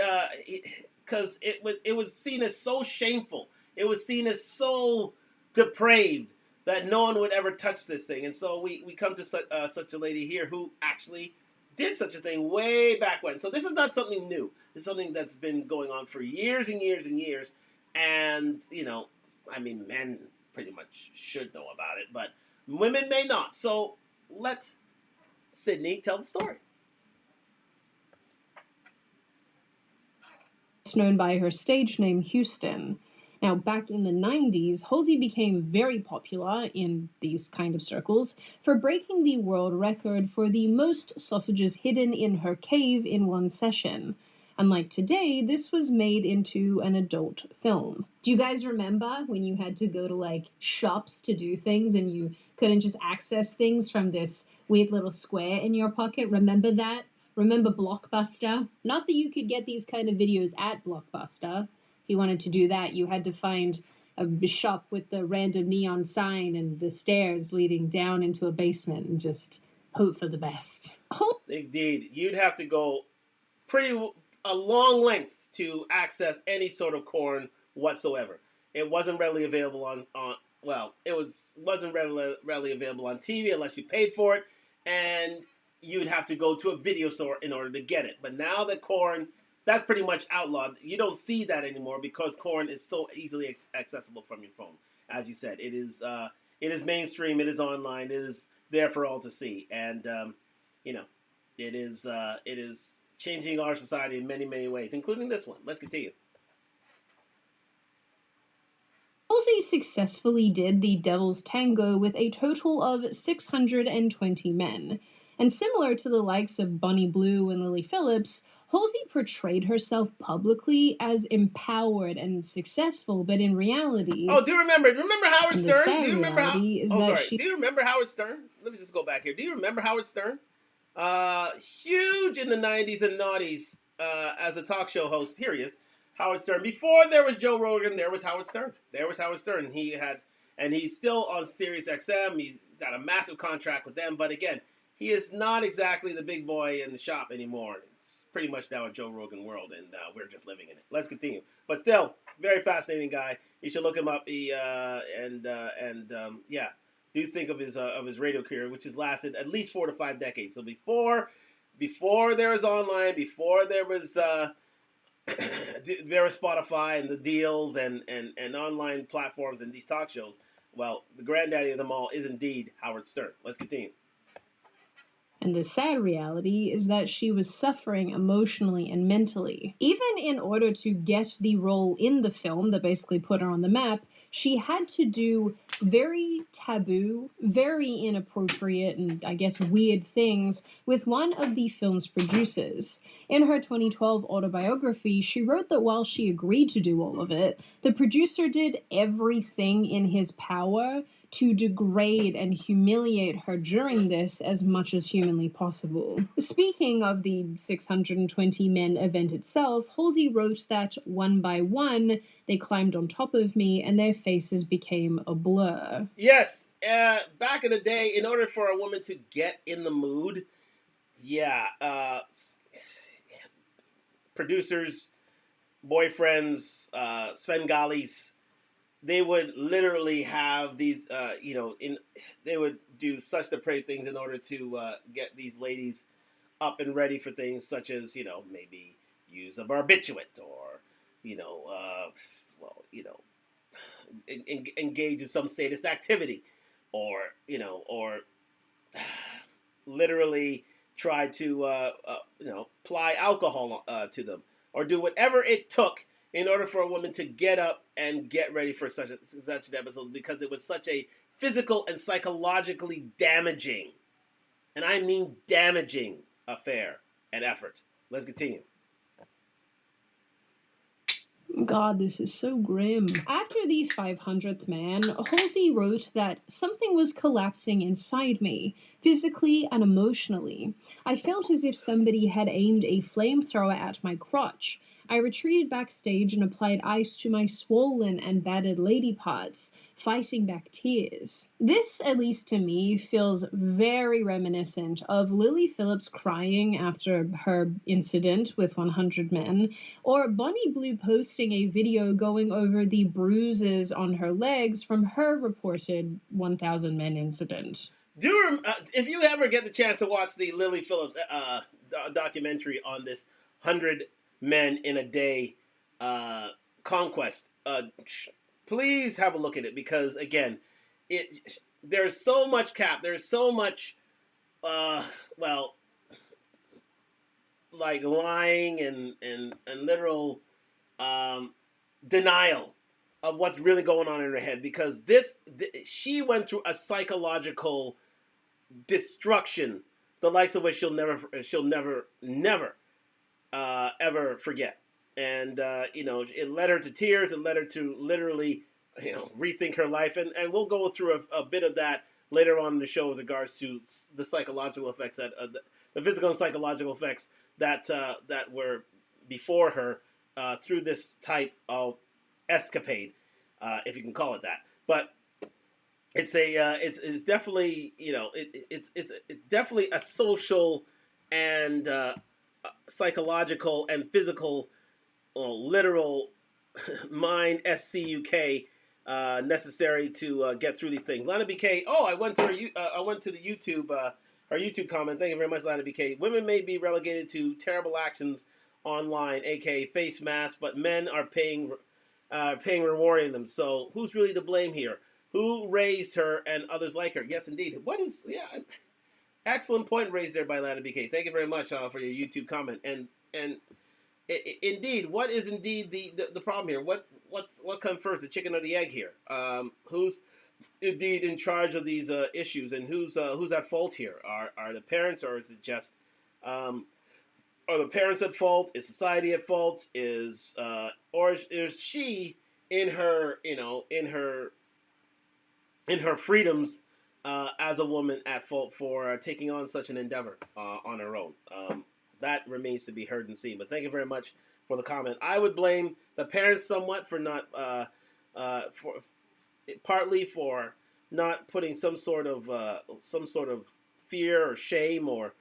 because it was seen as so shameful. It was seen as so depraved that no one would ever touch this thing. And so we come to such a lady here who actually did such a thing way back when. So this is not something new. It's something that's been going on for years and years and years. And, men pretty much should know about it, but women may not. So let Sydney tell the story. Known by her stage name Houston. Now, back in the 90s, Halsey became very popular in these kind of circles for breaking the world record for the most sausages hidden in her cave in one session. Unlike today, this was made into an adult film. Do you guys remember when you had to go to shops to do things and you couldn't just access things from this weird little square in your pocket? Remember that? Remember Blockbuster? Not that you could get these kind of videos at Blockbuster. If you wanted to do that, you had to find a shop with the random neon sign and the stairs leading down into a basement and just hope for the best. Indeed, you'd have to go a long length to access any sort of corn whatsoever. It wasn't readily available wasn't readily available on TV unless you paid for it, and you'd have to go to a video store in order to get it. But now that corn, that's pretty much outlawed. You don't see that anymore because corn is so easily accessible from your phone. As you said, it is mainstream. It is online. It is there for all to see, and it is changing our society in many, many ways, including this one. Let's continue. Halsey successfully did the Devil's Tango with a total of 620 men. And similar to the likes of Bonnie Blue and Lily Phillips, Halsey portrayed herself publicly as empowered and successful, but in reality... Oh, do you remember Howard Stern? Do you remember Do you remember Howard Stern? Let me just go back here. Do you remember Howard Stern? Huge in the 90s and noughties as a talk show host. Here he is, Howard Stern. Before there was Joe Rogan, there was Howard Stern. And he's still on Sirius XM. He's got a massive contract with them. But again, he is not exactly the big boy in the shop anymore. It's pretty much now a Joe Rogan world, and we're just living in it. Let's continue. But still, very fascinating guy. You should look him up. Do think of his radio career, which has lasted at least 4 to 5 decades. So before there was online, before there was Spotify and the deals and online platforms and these talk shows, well, the granddaddy of them all is indeed Howard Stern. Let's continue. And the sad reality is that she was suffering emotionally and mentally. Even in order to get the role in the film that basically put her on the map, she had to do very taboo, very inappropriate, and I guess weird things with one of the film's producers. In her 2012 autobiography, she wrote that while she agreed to do all of it, the producer did everything in his power to degrade and humiliate her during this as much as humanly possible. Speaking of the 620 men event itself, Halsey wrote that one by one, they climbed on top of me and their faces became a blur. Yes, back in the day, in order for a woman to get in the mood, producers, boyfriends, Svengalis, they would literally have these, they would do such depraved things in order to get these ladies up and ready for things such as, maybe use a barbiturate or, engage in some sadist activity or literally try to, apply alcohol to them or do whatever it took in order for a woman to get up and get ready for such an episode, because it was such a physical and psychologically damaging, and I mean damaging, affair and effort. Let's continue. God, this is so grim. After the 500th man, Halsey wrote that something was collapsing inside me, physically and emotionally. I felt as if somebody had aimed a flamethrower at my crotch. I retreated backstage and applied ice to my swollen and battered lady parts, fighting back tears. This, at least to me, feels very reminiscent of Lily Phillips crying after her incident with 100 Men, or Bonnie Blue posting a video going over the bruises on her legs from her reported 1,000 Men incident. If you ever get the chance to watch the Lily Phillips documentary on this 100 Men in a Day conquest, please have a look at it, because again, there's so much there's so much like lying and literal denial of what's really going on in her head, because she went through a psychological destruction, the likes of which she'll never ever forget. And it led her to tears. It led her to literally rethink her life, and we'll go through a bit of that later on in the show with regards to the psychological effects, the physical and psychological effects that were before her through this type of escapade, if you can call it that. But it's definitely it's definitely a social and psychological and physical, literal mind FCUK necessary to get through these things. Lana BK. Oh, I went to the YouTube our YouTube comment. Thank you very much, Lana BK. Women may be relegated to terrible actions online, aka face masks, but men are paying rewarding them. So who's really to blame here? Who raised her and others like her? Yes, indeed. Excellent point raised there by Lana BK. Thank you very much for your YouTube comment. And indeed, what is indeed the problem here? What comes first, the chicken or the egg here? Who's indeed in charge of these issues, and who's at fault here? Are the parents, or is it just are the parents at fault? Is society at fault? Or is she in her freedoms as a woman at fault for taking on such an endeavor on her own? That remains to be heard and seen. But thank you very much for the comment. I would blame the parents somewhat for not partly for not putting some sort of fear or shame or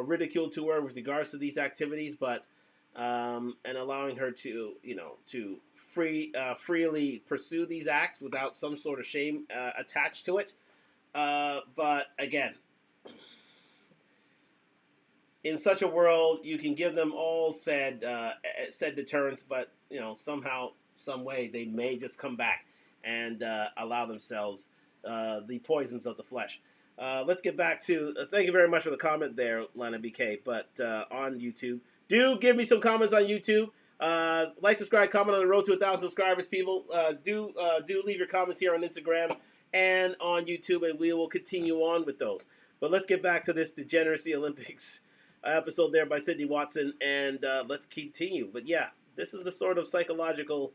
ridicule to her with regards to these activities, but and allowing her to freely pursue these acts without some sort of shame attached to it. But again, in such a world, you can give them all said deterrence, but somehow, some way, they may just come back and allow themselves the poisons of the flesh. Let's get back to. Thank you very much for the comment there, Lana BK. But on YouTube, do give me some comments on YouTube. Like, subscribe, comment on the road to 1,000 subscribers, people. Do leave your comments here on Instagram and on YouTube, and we will continue on with those. But let's get back to this Degeneracy Olympics episode there by Sydney Watson, and let's continue. But yeah, this is the sort of psychological,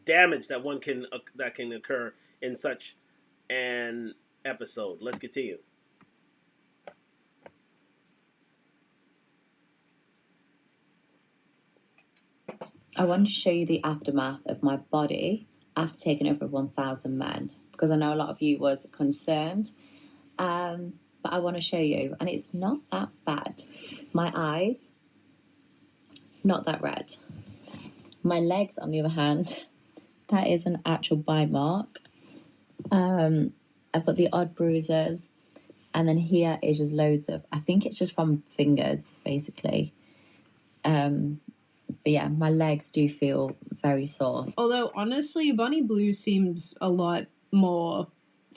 damage that can occur in such an episode. Let's continue. I want to show you the aftermath of my body after taking over 1,000 Men, because I know a lot of you was concerned, but I want to show you, and it's not that bad. My eyes, not that red. My legs, on the other hand, that is an actual bite mark. I've got the odd bruises, and then here is just loads of, I think it's just from fingers, basically. But yeah, my legs do feel very sore. Although, honestly, Bonnie Blue seems a lot more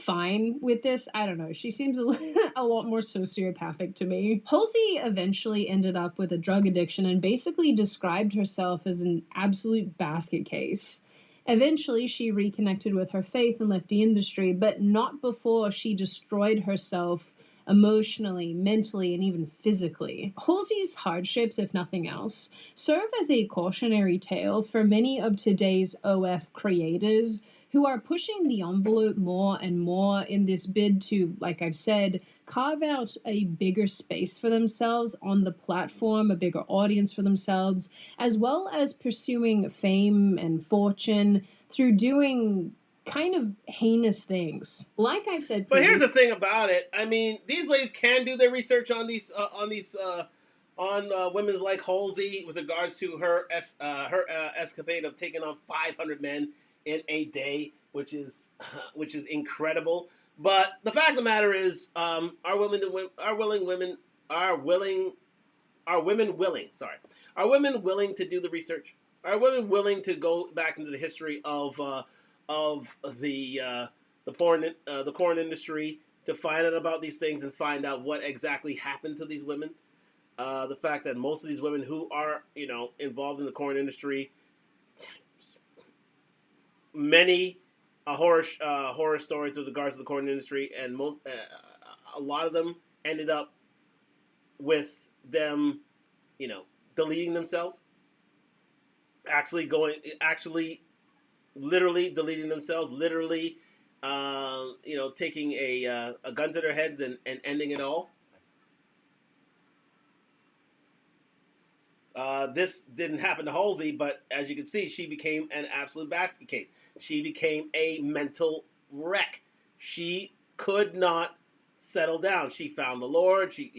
fine with this. I don't know. She seems a lot more sociopathic to me. Halsey eventually ended up with a drug addiction and basically described herself as an absolute basket case. Eventually, she reconnected with her faith and left the industry, but not before she destroyed herself emotionally, mentally, and even physically. Halsey's hardships, if nothing else, serve as a cautionary tale for many of today's OF creators who are pushing the envelope more and more in this bid to, like I've said, carve out a bigger space for themselves on the platform, a bigger audience for themselves, as well as pursuing fame and fortune through doing kind of heinous things. Like I've said But here's the thing about it. I mean, these ladies can do their research on these women like Halsey with regards to her escapade of taking on 500 men in a day, which is incredible. But the fact of the matter is, are women willing to do the research? Are women willing to go back into the history of the porn industry to find out about these things and find out what exactly happened to these women? The fact that most of these women who are involved in the porn industry, many horror stories with regards to the porn industry, and a lot of them ended up with them, deleting themselves, literally deleting themselves, literally, taking a gun to their heads and ending it all. This didn't happen to Halsey, but as you can see, she became an absolute basket case. She became a mental wreck. She could not settle down. She found the Lord. She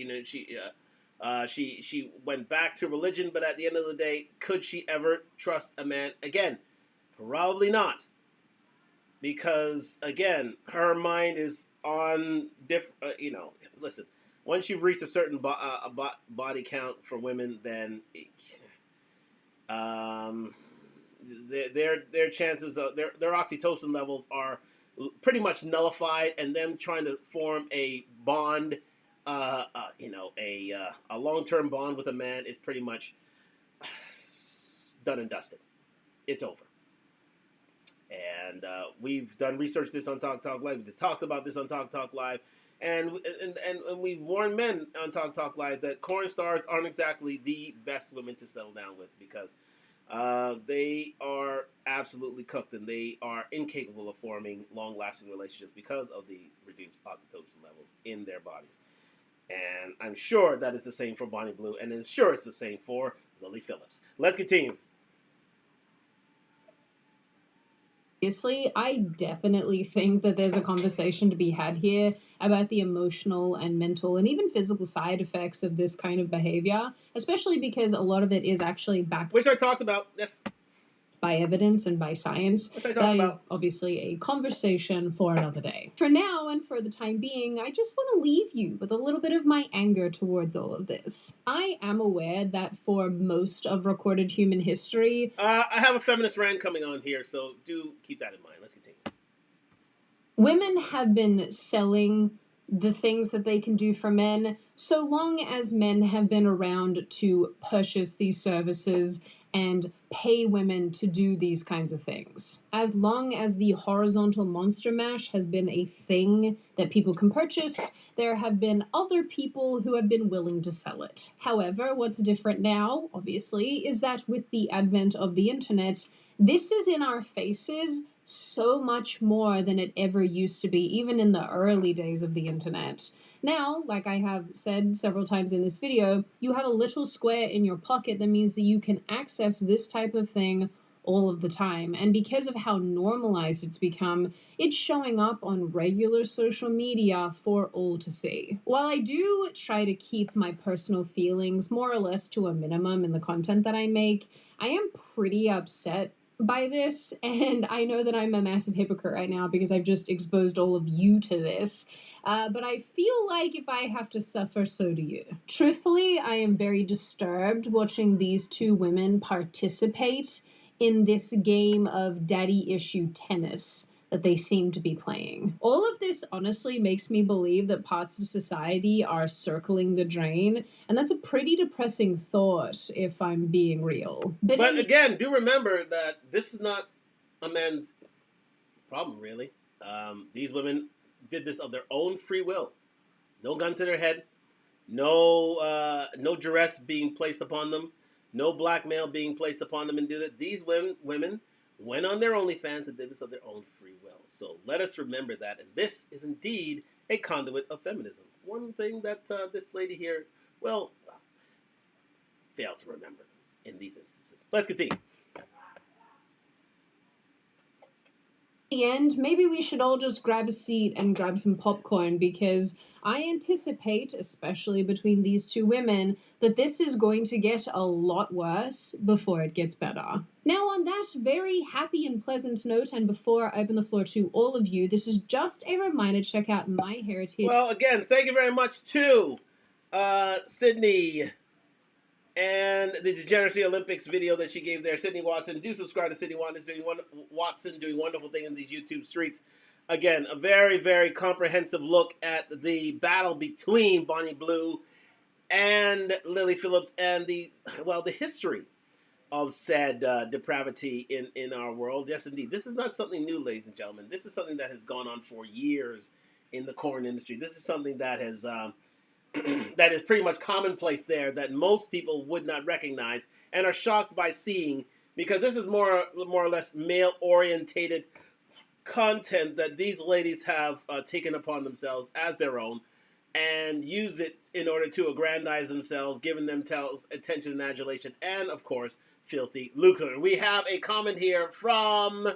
went back to religion, but at the end of the day, could she ever trust a man again? Probably not. Because again, her mind is on different. Listen. Once you've reached a certain body count for women, then their chances of their oxytocin levels are pretty much nullified, and them trying to form a bond, a long-term bond with a man is pretty much done and dusted. It's over. And we've done research this on Talk Live. We've talked about this on Talk Live. And we've warned men on Talk Live that porn stars aren't exactly the best women to settle down with, because they are absolutely cooked, and they are incapable of forming long-lasting relationships because of the reduced oxytocin levels in their bodies. And I'm sure that is the same for Bonnie Blue, and I'm sure it's the same for Lily Phillips. Let's continue. Obviously, I definitely think that there's a conversation to be had here about the emotional and mental and even physical side effects of this kind of behavior, especially because a lot of it is actually backed, which I talked about, yes, by evidence and by science. That is obviously a conversation for another day. For now, and for the time being, I just want to leave you with a little bit of my anger towards all of this. I am aware that for most of recorded human history... I have a feminist rant coming on here, so do keep that in mind. Let's continue. Women have been selling the things that they can do for men so long as men have been around to purchase these services and pay women to do these kinds of things. As long as the horizontal monster mash has been a thing that people can purchase, there have been other people who have been willing to sell it. However, what's different now, obviously, is that with the advent of the internet, this is in our faces so much more than it ever used to be, even in the early days of the internet. Now, like I have said several times in this video, you have a little square in your pocket that means that you can access this type of thing all of the time. And because of how normalized it's become, it's showing up on regular social media for all to see. While I do try to keep my personal feelings more or less to a minimum in the content that I make, I am pretty upset by this, and I know that I'm a massive hypocrite right now because I've just exposed all of you to this. But I feel like if I have to suffer, so do you. Truthfully, I am very disturbed watching these two women participate in this game of daddy issue tennis that they seem to be playing. All of this honestly makes me believe that parts of society are circling the drain, and that's a pretty depressing thought if I'm being real. But again, do remember that this is not a man's problem, really. These women did this of their own free will. No gun to their head, no duress being placed upon them, no blackmail being placed upon them, and do that. These women went on their OnlyFans and did this of their own free will. So let us remember that, and this is indeed a conduit of feminism. One thing that this lady here, well, failed to remember in these instances. Let's continue. The end, maybe we should all just grab a seat and grab some popcorn, because I anticipate, especially between these two women, that this is going to get a lot worse before it gets better. Now, on that very happy and pleasant note, and before I open the floor to all of you, this is just a reminder to check out My Heritage. Well, again, thank you very much to Sydney and the Degeneracy Olympics video that she gave there. Sydney Watson. Do subscribe to Sydney Watson doing wonderful things in these YouTube streets. Again, a very, very comprehensive look at the battle between Bonnie Blue and Lily Phillips and the history of said depravity in our world. Yes, indeed. This is not something new, ladies and gentlemen. This is something that has gone on for years in the corn industry. This is something that has that is pretty much commonplace there, that most people would not recognize and are shocked by seeing, because this is more or less male-orientated content that these ladies have taken upon themselves as their own and use it in order to aggrandize themselves, giving themselves attention and adulation, and, of course, filthy lucre. We have a comment here from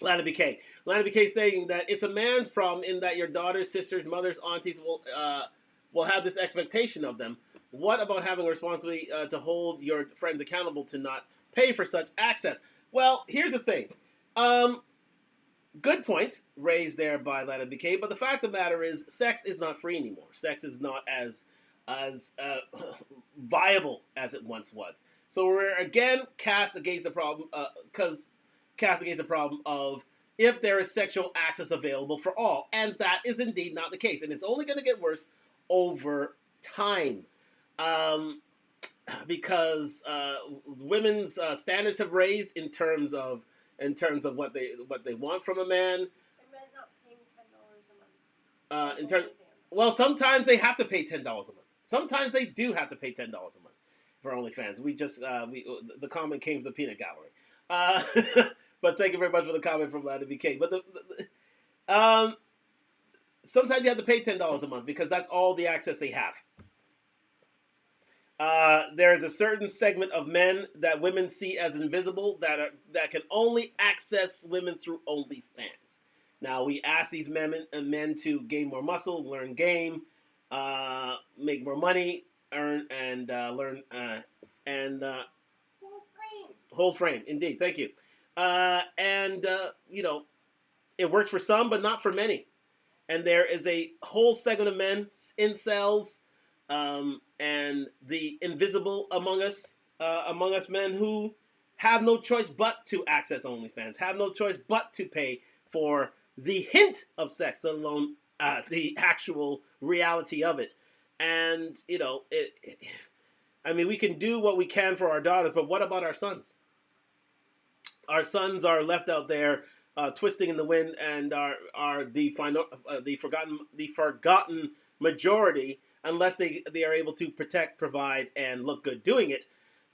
Lana BK. Lana BK saying that it's a man's problem in that your daughters, sisters, mothers, aunties will have this expectation of them. What about having a responsibility to hold your friends accountable to not pay for such access? Well, here's the thing. Good point raised there by Lana BK, but the fact of the matter is sex is not free anymore. Sex is not as viable as it once was. So we're again cast against the problem of if there is sexual access available for all. And that is indeed not the case. And it's only going to get worse over time. Because women's standards have raised in terms of what they want from a man. Well, sometimes they have to pay $10 a month. Sometimes they do have to pay $10 a month for OnlyFans. The comment came from the peanut gallery. But thank you very much for the comment from Lana BK. But sometimes you have to pay $10 a month because that's all the access they have. There's a certain segment of men that women see as invisible that can only access women through OnlyFans. Now, we ask these men to gain more muscle, learn game, make more money, earn and learn and whole frame. Indeed, thank you. It works for some, but not for many. And there is a whole segment of men, incels, and the invisible among us men who have no choice but to access OnlyFans, have no choice but to pay for the hint of sex, let alone the actual reality of it. And, we can do what we can for our daughters, but what about our sons? Our sons are left out there twisting in the wind and are the forgotten majority unless they are able to protect, provide, and look good doing it.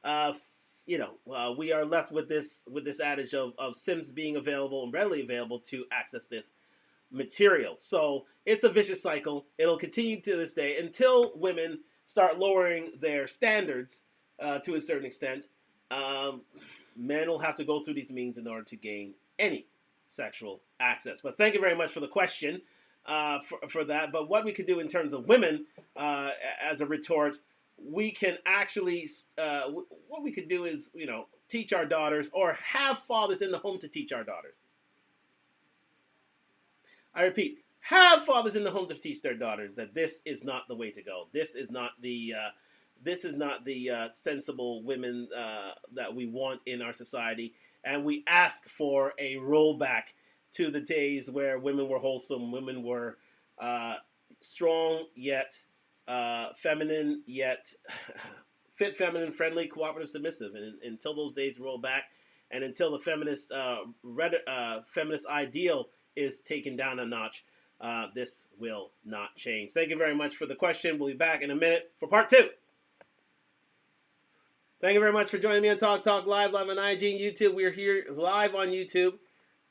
We are left with this adage of Sims being available and readily available to access this material. So it's a vicious cycle. It'll continue to this day until women start lowering their standards to a certain extent. Men will have to go through these means in order to gain any sexual access. But thank you very much for the question for that. But what we could do in terms of women, as a retort, we can actually, what we could do is, teach our daughters or have fathers in the home to teach our daughters. I repeat, have fathers in the home to teach their daughters that this is not the way to go. This is not the sensible women that we want in our society, and we ask for a rollback to the days where women were wholesome, women were strong yet feminine, yet fit, feminine, friendly, cooperative, submissive. And until those days roll back, and until the feminist ideal is taken down a notch, this will not change. Thank you very much for the question. We'll be back in a minute for part 2. Thank you very much for joining me on Talk Live on IG and YouTube. We're here live on YouTube,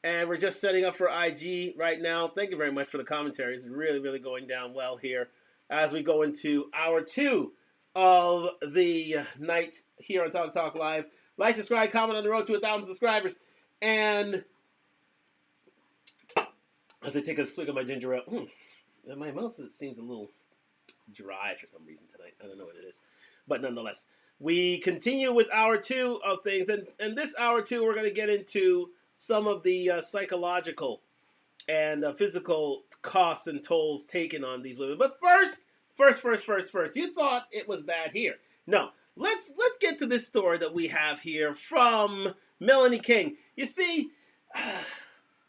and we're just setting up for IG right now. Thank you very much for the commentary. It's really, really going down well here as we go into hour 2 of the night here on Talk Live. Like, subscribe, comment on the road to 1,000 subscribers. And as I take a swig of my ginger ale, my mouth seems a little dry for some reason tonight. I don't know what it is. But nonetheless, we continue with hour 2 of things. And this hour 2, we're going to get into some of the psychological and physical costs and tolls taken on these women. But first, you thought it was bad here. No, let's get to this story that we have here from Melanie King. You see,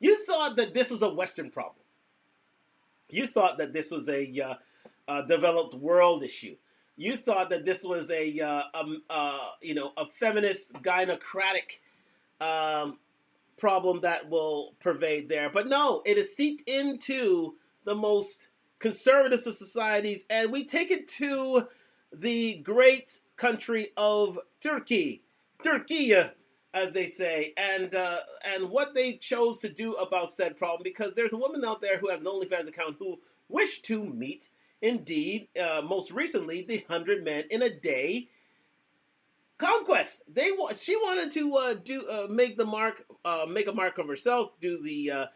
you thought that this was a Western problem. You thought that this was a developed world issue. You thought that this was a feminist gynocratic problem that will pervade there. But no, it is seeped into the most conservative of societies, and we take it to the great country of Turkey, as they say, and what they chose to do about said problem. Because there's a woman out there who has an OnlyFans account who wished to meet, indeed, most recently, the 100 men in a day conquest. She wanted to make a mark of herself, do the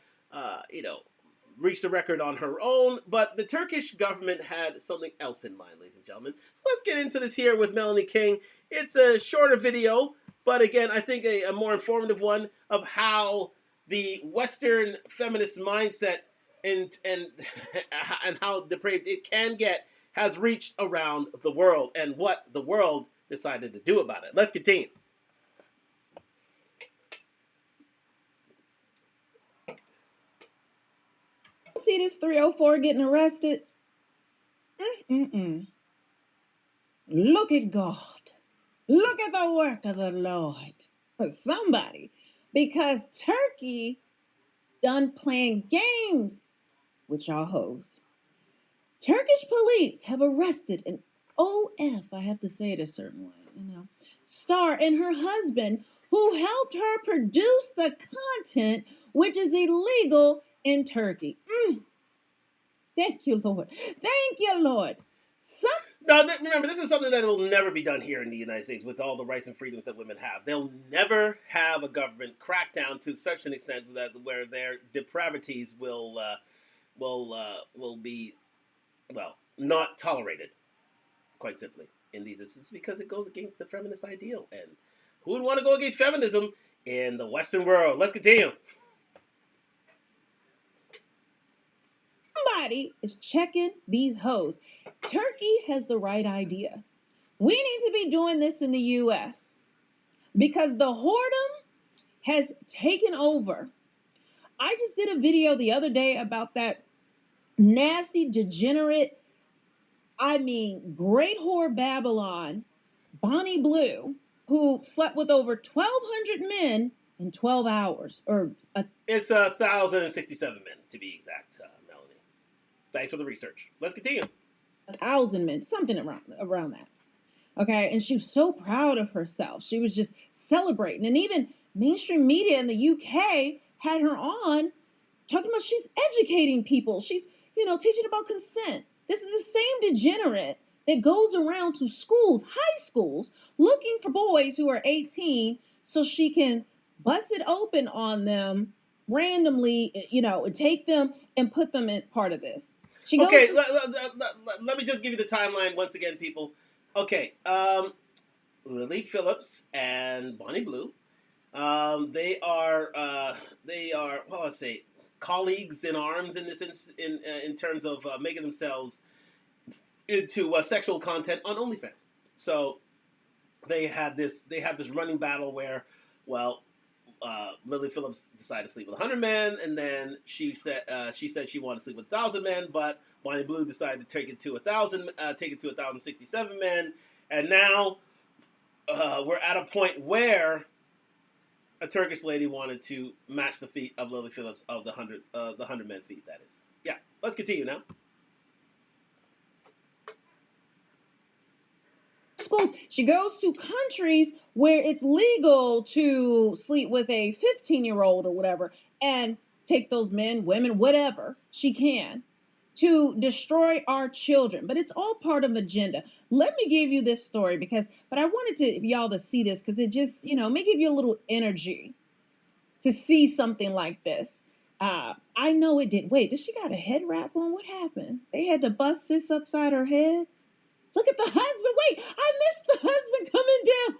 reach the record on her own, but the Turkish government had something else in mind, ladies and gentlemen. So let's get into this here with Melanie King. It's a shorter video, but again, I think a more informative one of how the Western feminist mindset and how depraved it can get has reached around the world, and what the world decided to do about it. Let's continue. See this 304 getting arrested? Look at God. Look at the work of the Lord. For somebody. Because Turkey done playing games with y'all hoes. Turkish police have arrested an OF, I have to say it a certain way, star and her husband who helped her produce the content which is illegal in Turkey. Thank you, Lord. Thank you, Lord. Now, remember, this is something that will never be done here in the United States with all the rights and freedoms that women have. They'll never have a government crack down to such an extent that where their depravities will be, not tolerated, quite simply, in these instances, because it goes against the feminist ideal. And who would want to go against feminism in the Western world? Let's continue. Somebody is checking these hoes. Turkey has the right idea. We need to be doing this in the U.S. because the whoredom has taken over. I just did a video the other day about that nasty, degenerate, great whore Babylon, Bonnie Blue, who slept with over 1,200 men in 12 hours. It's 1,067 men, to be exact, Melanie. Thanks for the research. Let's continue. 1,000 men, something around that. Okay, and she was so proud of herself. She was just celebrating. And even mainstream media in the UK had her on talking about she's educating people. She's, teaching about consent. This is the same degenerate that goes around to schools, high schools, looking for boys who are 18 so she can bust it open on them randomly, take them and put them in part of this. Let me just give you the timeline once again, people. Okay, Lily Phillips and Bonnie Blue, they are let's say colleagues in arms in this in terms of making themselves into sexual content on OnlyFans. So they had this running battle where, Lily Phillips decided to sleep with 100 men, and then she said she wanted to sleep with 1,000 men, but Bonnie Blue decided to take it to 1,067 men, and now we're at a point where a Turkish lady wanted to match the feet of Lily Phillips of the 100 men feet. That is, yeah. Let's continue now. She goes to countries where it's legal to sleep with a 15-year-old or whatever and take those men, women, whatever she can to destroy our children. But it's all part of agenda. Let me give you this story but I wanted y'all to see this because it just, may give you a little energy to see something like this. I know it did. Wait, she got a head wrap on? What happened? They had to bust sis upside her head? Look at the husband. Wait, I missed the husband coming down.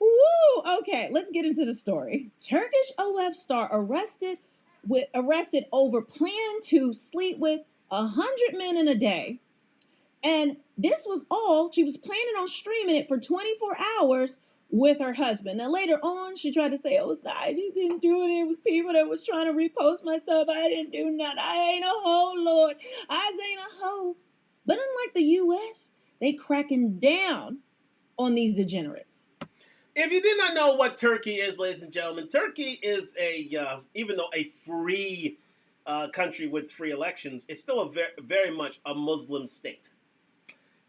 Woo! Okay, let's get into the story. Turkish OF star arrested over plan to sleep with 100 men in a day. And this was all, she was planning on streaming it for 24 hours with her husband. Now later on, she tried to say, I just didn't do it. It was people that was trying to repost my stuff. I didn't do nothing. I ain't a hoe, Lord. I ain't a hoe. But unlike the U.S., they cracking down on these degenerates. If you did not know what Turkey is, ladies and gentlemen, Turkey is even though a free country with free elections, it's still a very much a Muslim state.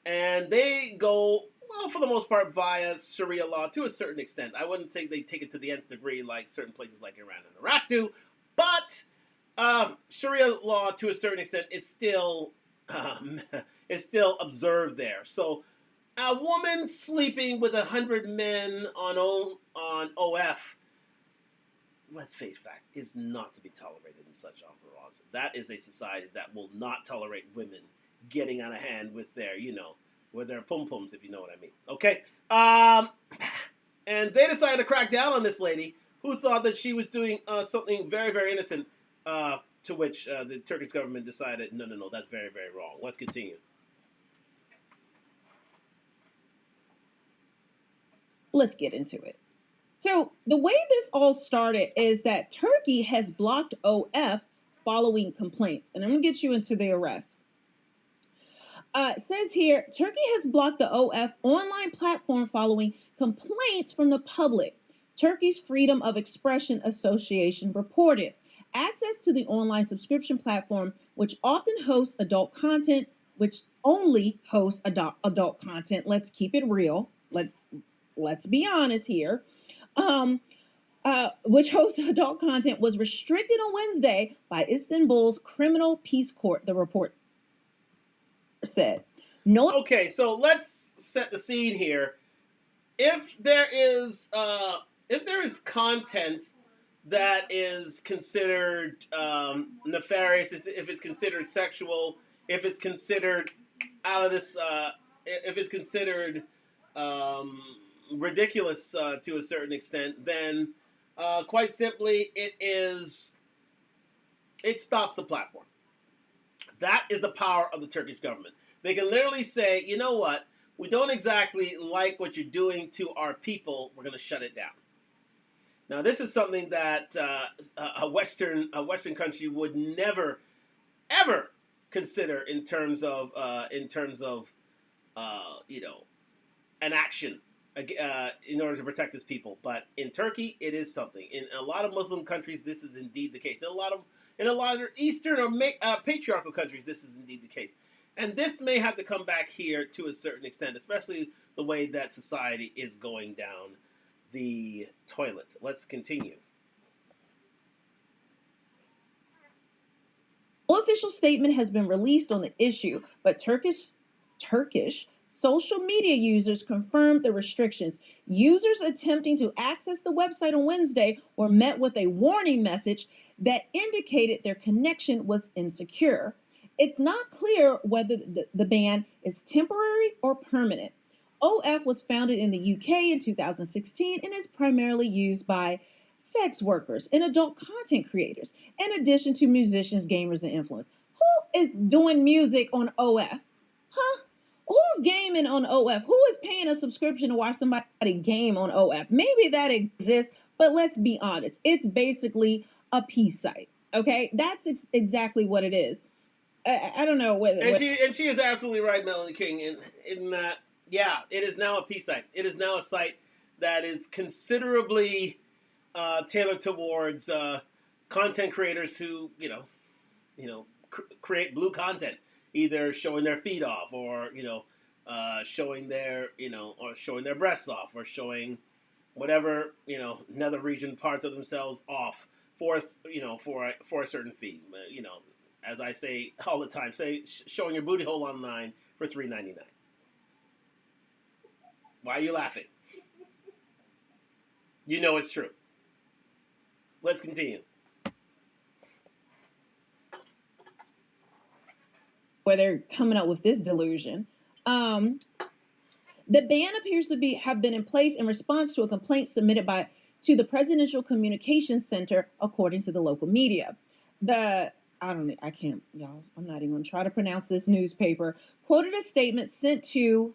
And they go, well, for the most part, via Sharia law to a certain extent. I wouldn't say they take it to the nth degree like certain places like Iran and Iraq do, but Sharia law to a certain extent is still observed there. So a woman sleeping with 100 men on OF, let's face facts, is not to be tolerated in such entourage. That is a society that will not tolerate women getting out of hand with their, with their pum-pums, if you know what I mean. Okay? And they decided to crack down on this lady who thought that she was doing something very, very innocent, to which the Turkish government decided, no, that's very, very wrong. Let's continue. Let's get into it. So the way this all started is that Turkey has blocked OF following complaints. And I'm going to get you into the arrest. It says here, Turkey has blocked the OF online platform following complaints from the public. Turkey's Freedom of Expression Association reported. Access to the online subscription platform, which often hosts adult content, let's keep it real. Let's be honest here. Which hosts adult content, was restricted on Wednesday by Istanbul's Criminal Peace Court, the report said. Okay, so let's set the scene here. If there is content that is considered nefarious, if it's considered sexual, if it's considered out of this, if it's considered ridiculous to a certain extent, then quite simply it stops the platform. That is the power of the Turkish government. They can literally say, you know what, we don't exactly like what you're doing to our people, we're going to shut it down. Now, this is something that a Western country would never, ever consider in terms of an action in order to protect its people. But in Turkey, it is something. In a lot of Muslim countries, this is indeed the case. In a lot of Eastern or patriarchal countries, this is indeed the case. And this may have to come back here to a certain extent, especially the way that society is going down the toilet. Let's continue. No official statement has been released on the issue, but Turkish social media users confirmed the restrictions. Users attempting to access the website on Wednesday were met with a warning message that indicated their connection was insecure. It's not clear whether the ban is temporary or permanent. OF was founded in the UK in 2016 and is primarily used by sex workers and adult content creators, in addition to musicians, gamers, and influencers. Who is doing music on OF? Huh? Who's gaming on OF? Who is paying a subscription to watch somebody game on OF? Maybe that exists, But let's be honest, it's basically a peace site. Okay, that's exactly what it is. I don't know what. And she is absolutely right, Melanie King, in that it is now a peace site. It is now a site that is considerably tailored towards content creators who create blue content, either showing their feet off or showing their or showing their breasts off or showing whatever nether region parts of themselves off for a certain fee. As I say all the time, showing your booty hole online for $3.99. Why are you laughing? You know it's true. Let's continue. Where they're coming up with this delusion. The ban appears to have been in place in response to a complaint submitted to the Presidential Communications Center, according to the local media. I'm not even gonna try to pronounce this newspaper, quoted a statement sent to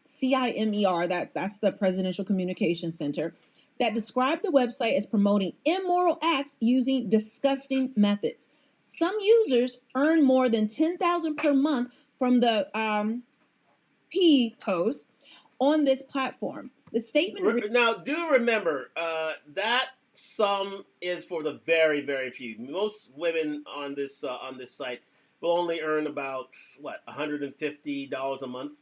CIMER, that's the Presidential Communications Center, that described the website as promoting immoral acts using disgusting methods. Some users earn more than $10,000 per month from the P posts on this platform. The statement now, do remember that sum is for the very, very few. Most women on this site will only earn about $150 a month,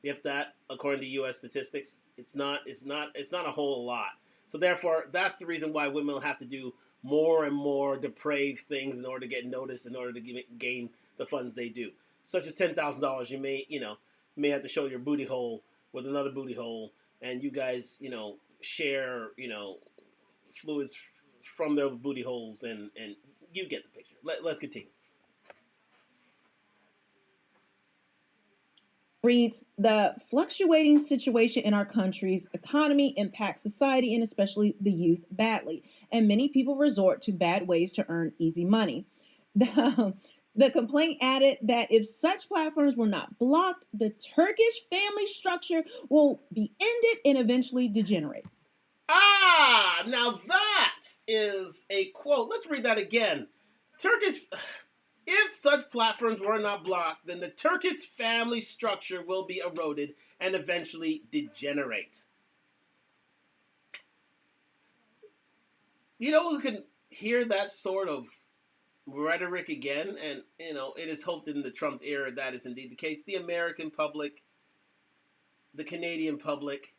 if that, according to U.S. statistics. It's not a whole lot. So therefore, that's the reason why women will have to do more and more depraved things in order to get noticed, in order to gain the funds they do. Such as $10,000, you may have to show your booty hole with another booty hole, and you guys, share, fluids from their booty holes, and you get the picture. Let's continue. Reads, the fluctuating situation in our country's economy impacts society and especially the youth badly, and many people resort to bad ways to earn easy money. The complaint added that if such platforms were not blocked, the Turkish family structure will be ended and eventually degenerate. Now that is a quote. Let's read that again. If such platforms were not blocked, then the Turkish family structure will be eroded and eventually degenerate. Who can hear that sort of rhetoric again, and it is hoped in the Trump era that is indeed the case. The American public, the Canadian public,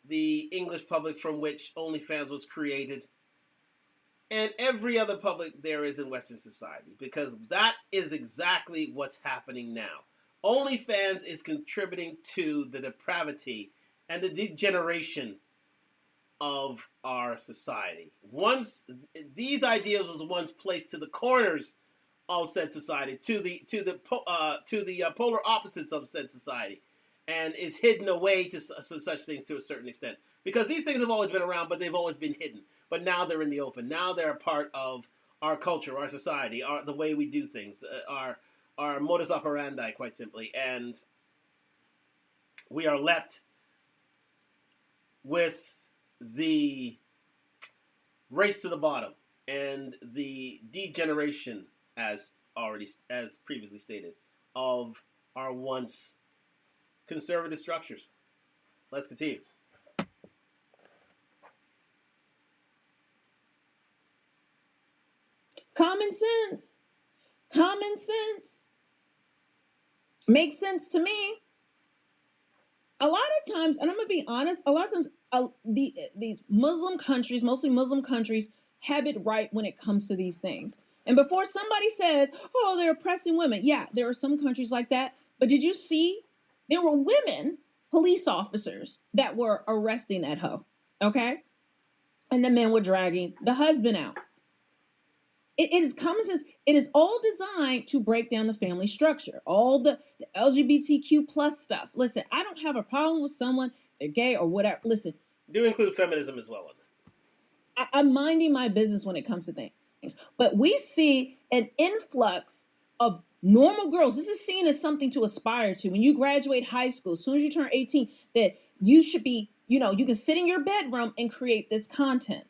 the English public from which OnlyFans was created, and every other public there is in Western society, because that is exactly what's happening now. OnlyFans is contributing to the depravity and the degeneration of our society. Once these ideals was once placed to the corners of said society, to the polar opposites of said society, and is hidden away to such things to a certain extent. Because these things have always been around, but they've always been hidden. But now they're in the open. Now they're a part of our culture, our society, the way we do things, our modus operandi, quite simply. And we are left with the race to the bottom and the degeneration, as previously stated, of our once conservative structures. Let's continue. Common sense. Common sense. Makes sense to me. A lot of times, and I'm going to be honest, a lot of times these Muslim countries, mostly Muslim countries, have it right when it comes to these things. And before somebody says, oh, they're oppressing women. Yeah, there are some countries like that. But did you see there were women police officers that were arresting that hoe? Okay? And the men were dragging the husband out. It is common sense. It is all designed to break down the family structure. All the LGBTQ plus stuff. Listen, I don't have a problem with someone, they're gay or whatever. Listen. Do include feminism as well. I'm minding my business when it comes to things. But we see an influx of normal girls. This is seen as something to aspire to. When you graduate high school, as soon as you turn 18, that you should be You can sit in your bedroom and create this content.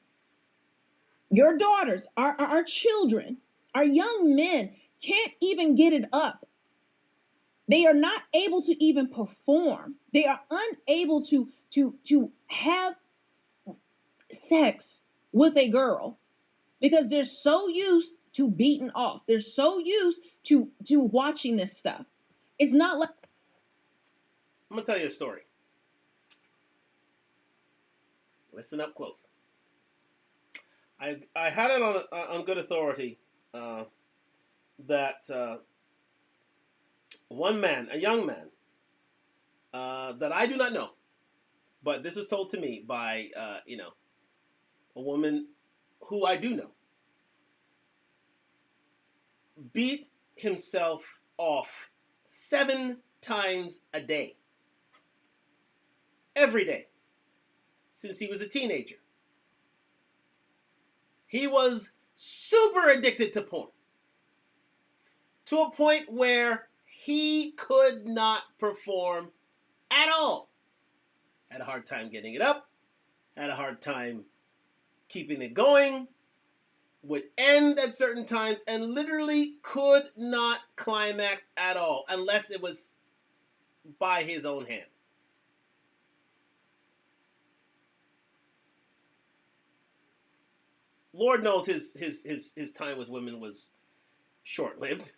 Your daughters, our children, our young men can't even get it up. They are not able to even perform. They are unable to have sex with a girl because they're so used to beating off. They're so used to watching this stuff. It's not like I'm gonna tell you a story. Listen up close. I had it on good authority that one man, a young man, that I do not know, but this was told to me by a woman who I do know, beat himself off 7 times a day, every day, since he was a teenager. He was super addicted to porn, to a point where he could not perform at all. Had a hard time getting it up, had a hard time keeping it going, would end at certain times, and literally could not climax at all unless it was by his own hand. Lord knows his time with women was short-lived,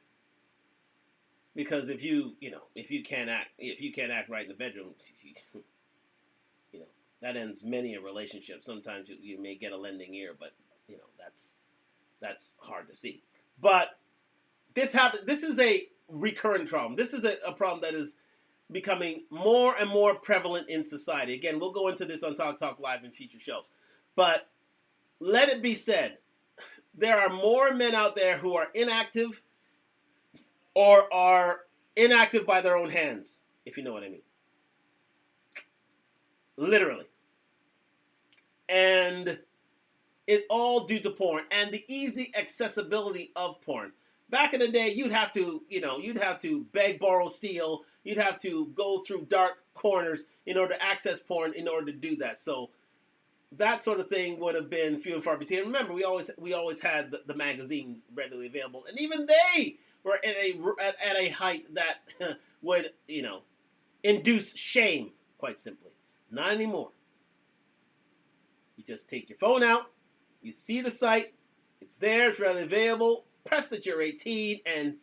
because if you can't act right in the bedroom, that ends many a relationship. Sometimes you may get a lending ear, but that's hard to see. But this happened. This is a recurring problem. This is a problem that is becoming more and more prevalent in society. Again, we'll go into this on Talk Live in future shows. But let it be said, there are more men out there who are inactive or are inactive by their own hands, if you know what I mean. Literally. And it's all due to porn and the easy accessibility of porn. Back in the day, you'd have to beg, borrow, steal. You'd have to go through dark corners in order to access porn in order to do that. So that sort of thing would have been few and far between. Remember, we always had the magazines readily available, and even they were at a height that would induce shame, quite simply. Not anymore. You just take your phone out, you see the site, it's there, it's readily available, press that you're 18, and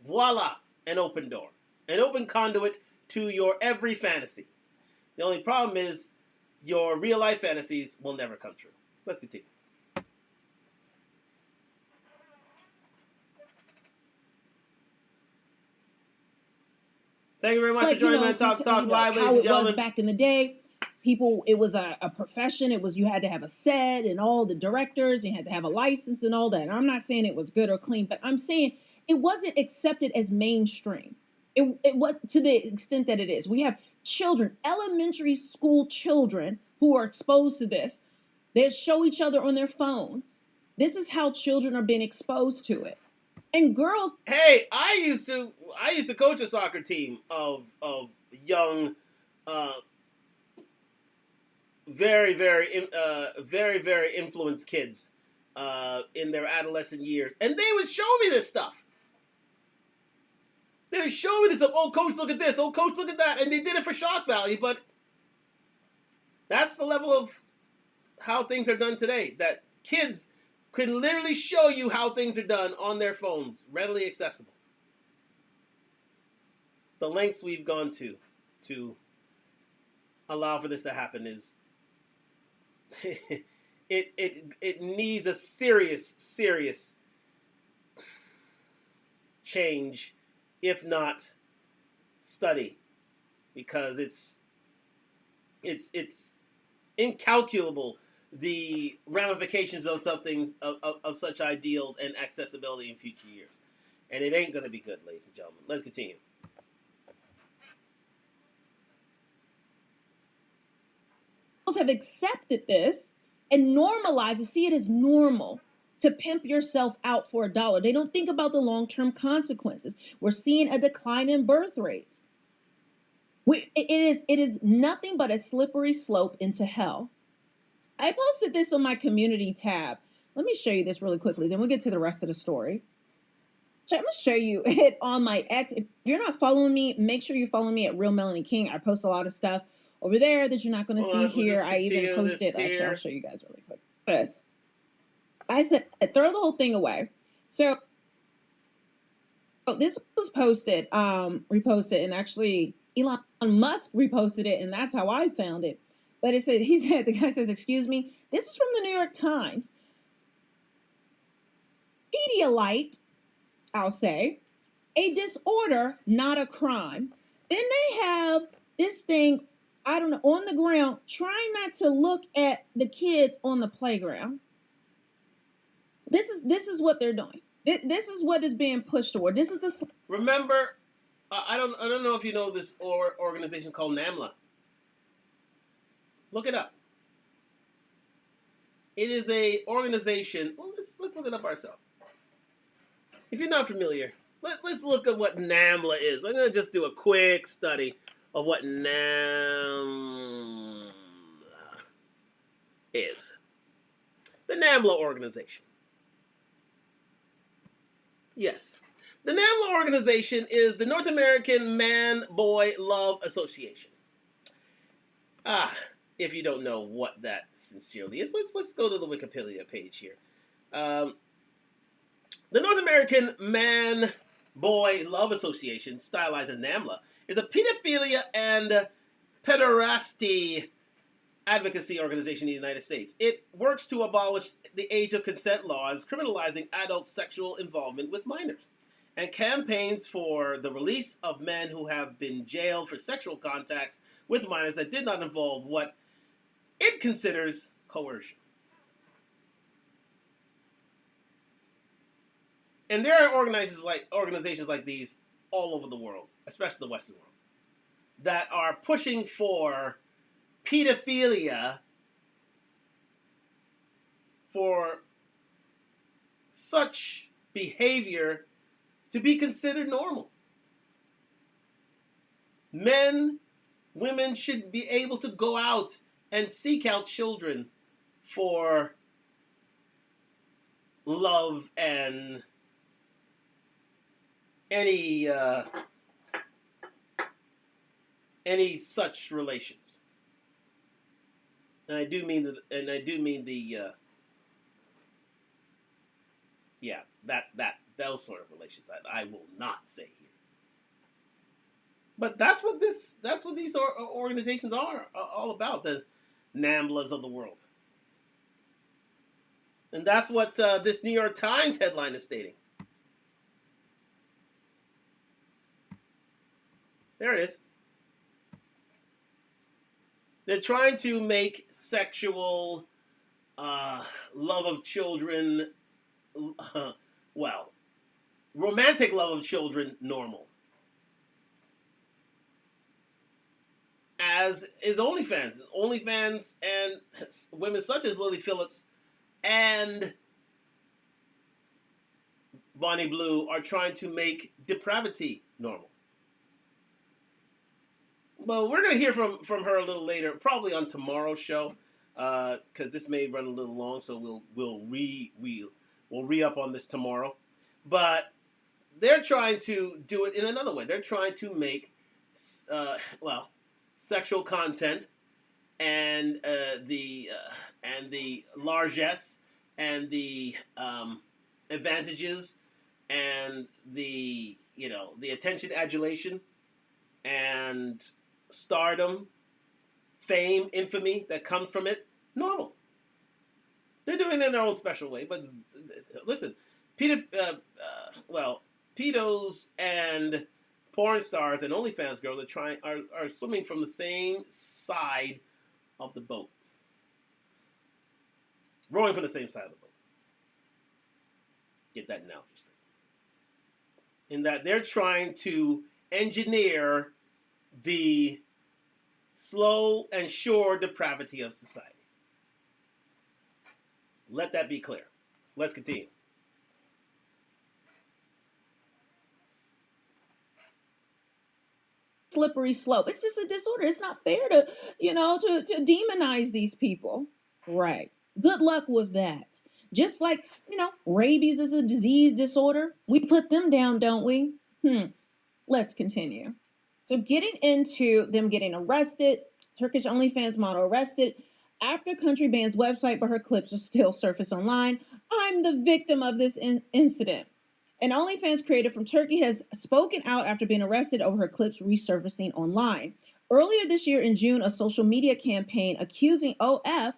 voila, an open door, an open conduit to your every fantasy. The only problem is your real life fantasies will never come true. Let's continue. Thank you very much for joining me on Talk Live, ladies and gentlemen. How it was back in the day. People, it was a profession. You had to have a set and all the directors. You had to have a license and all that. And I'm not saying it was good or clean, but I'm saying it wasn't accepted as mainstream. It was to the extent that it is. We have children, elementary school children, who are exposed to this. They show each other on their phones. This is how children are being exposed to it. And girls. Hey, I used to coach a soccer team of young, very influenced kids in their adolescent years, and they would show me this stuff. They would show me this stuff. Oh, coach, look at this. Oh, coach, look at that. And they did it for shock value, but that's the level of how things are done today. That kids can literally show you how things are done on their phones, readily accessible. The lengths we've gone to allow for this to happen is it needs a serious change, if not study, because it's incalculable the ramifications of of such ideals and accessibility in future years, and it ain't going to be good, ladies and gentlemen. Let's continue. Have accepted this and normalized it, see it as normal to pimp yourself out for $1. They don't think about the long-term consequences. We're seeing a decline in birth rates. It is nothing but a slippery slope into hell. I posted this on my community tab. Let me show you this really quickly. Then we'll get to the rest of the story. So I'm gonna show you it on my X. If you're not following me, make sure you follow me at Real Melanie King. I post a lot of stuff over there that you're not gonna see here. I even posted. Actually, I'll show you guys really quick. This. I said throw the whole thing away. So this was posted, reposted, and actually Elon Musk reposted it, and that's how I found it. But it said the guy says, "Excuse me, this is from the New York Times. Pedialyte, I'll say, a disorder, not a crime." Then they have this thing, I don't know, on the ground, trying not to look at the kids on the playground. This is what they're doing. This is what is being pushed toward. This is the. Remember, I don't know if you know this organization called NAMLA. Look it up. It is a organization. Well, let's look it up ourselves. If you're not familiar, let's look at what NAMLA is. I'm gonna just do a quick study of what NAMLA is. The NAMLA organization. Yes. The NAMLA organization is the North American Man-Boy Love Association. If you don't know what that sincerely is, let's go to the Wikipedia page here. The North American Man-Boy Love Association, stylized as NAMLA, is a pedophilia and pederasty advocacy organization in the United States. It works to abolish the age of consent laws criminalizing adult sexual involvement with minors, and campaigns for the release of men who have been jailed for sexual contacts with minors that did not involve what it considers coercion. And there are organizations like these all over the world, especially the Western world, that are pushing for pedophilia, for such behavior to be considered normal. Women should be able to go out and seek out children for love and any such relations. And I do mean the those sort of relations. I will not say here. But that's what these organizations are all about, the NAMBLAs of the world. And that's what this New York Times headline is stating. There it is. They're trying to make sexual love of children, romantic love of children normal. As is OnlyFans. OnlyFans and women such as Lily Phillips and Bonnie Blue are trying to make depravity normal. Well, we're going to hear from her a little later, probably on tomorrow's show, because this may run a little long, so we'll re-up on this tomorrow. But they're trying to do it in another way. They're trying to make, sexual content and the largesse and the advantages and the attention, adulation, and stardom, fame, infamy that comes from it normal. They're doing it in their own special way, but listen, pedos and porn stars and OnlyFans girls are swimming from the same side of the boat, rowing from the same side of the boat. Get that analogy straight. In that they're trying to engineer the slow and sure depravity of society. Let that be clear. Let's continue. slippery slope. It's just a disorder. It's not fair to, to demonize these people. Right. Good luck with that. Just like, rabies is a disease disorder. We put them down, don't we? Let's continue. So getting into them getting arrested, Turkish OnlyFans model arrested after country bans website, but her clips are still surface online. I'm the victim of this incident. An OnlyFans creator from Turkey has spoken out after being arrested over her clips resurfacing online. Earlier this year in June, a social media campaign accusing OF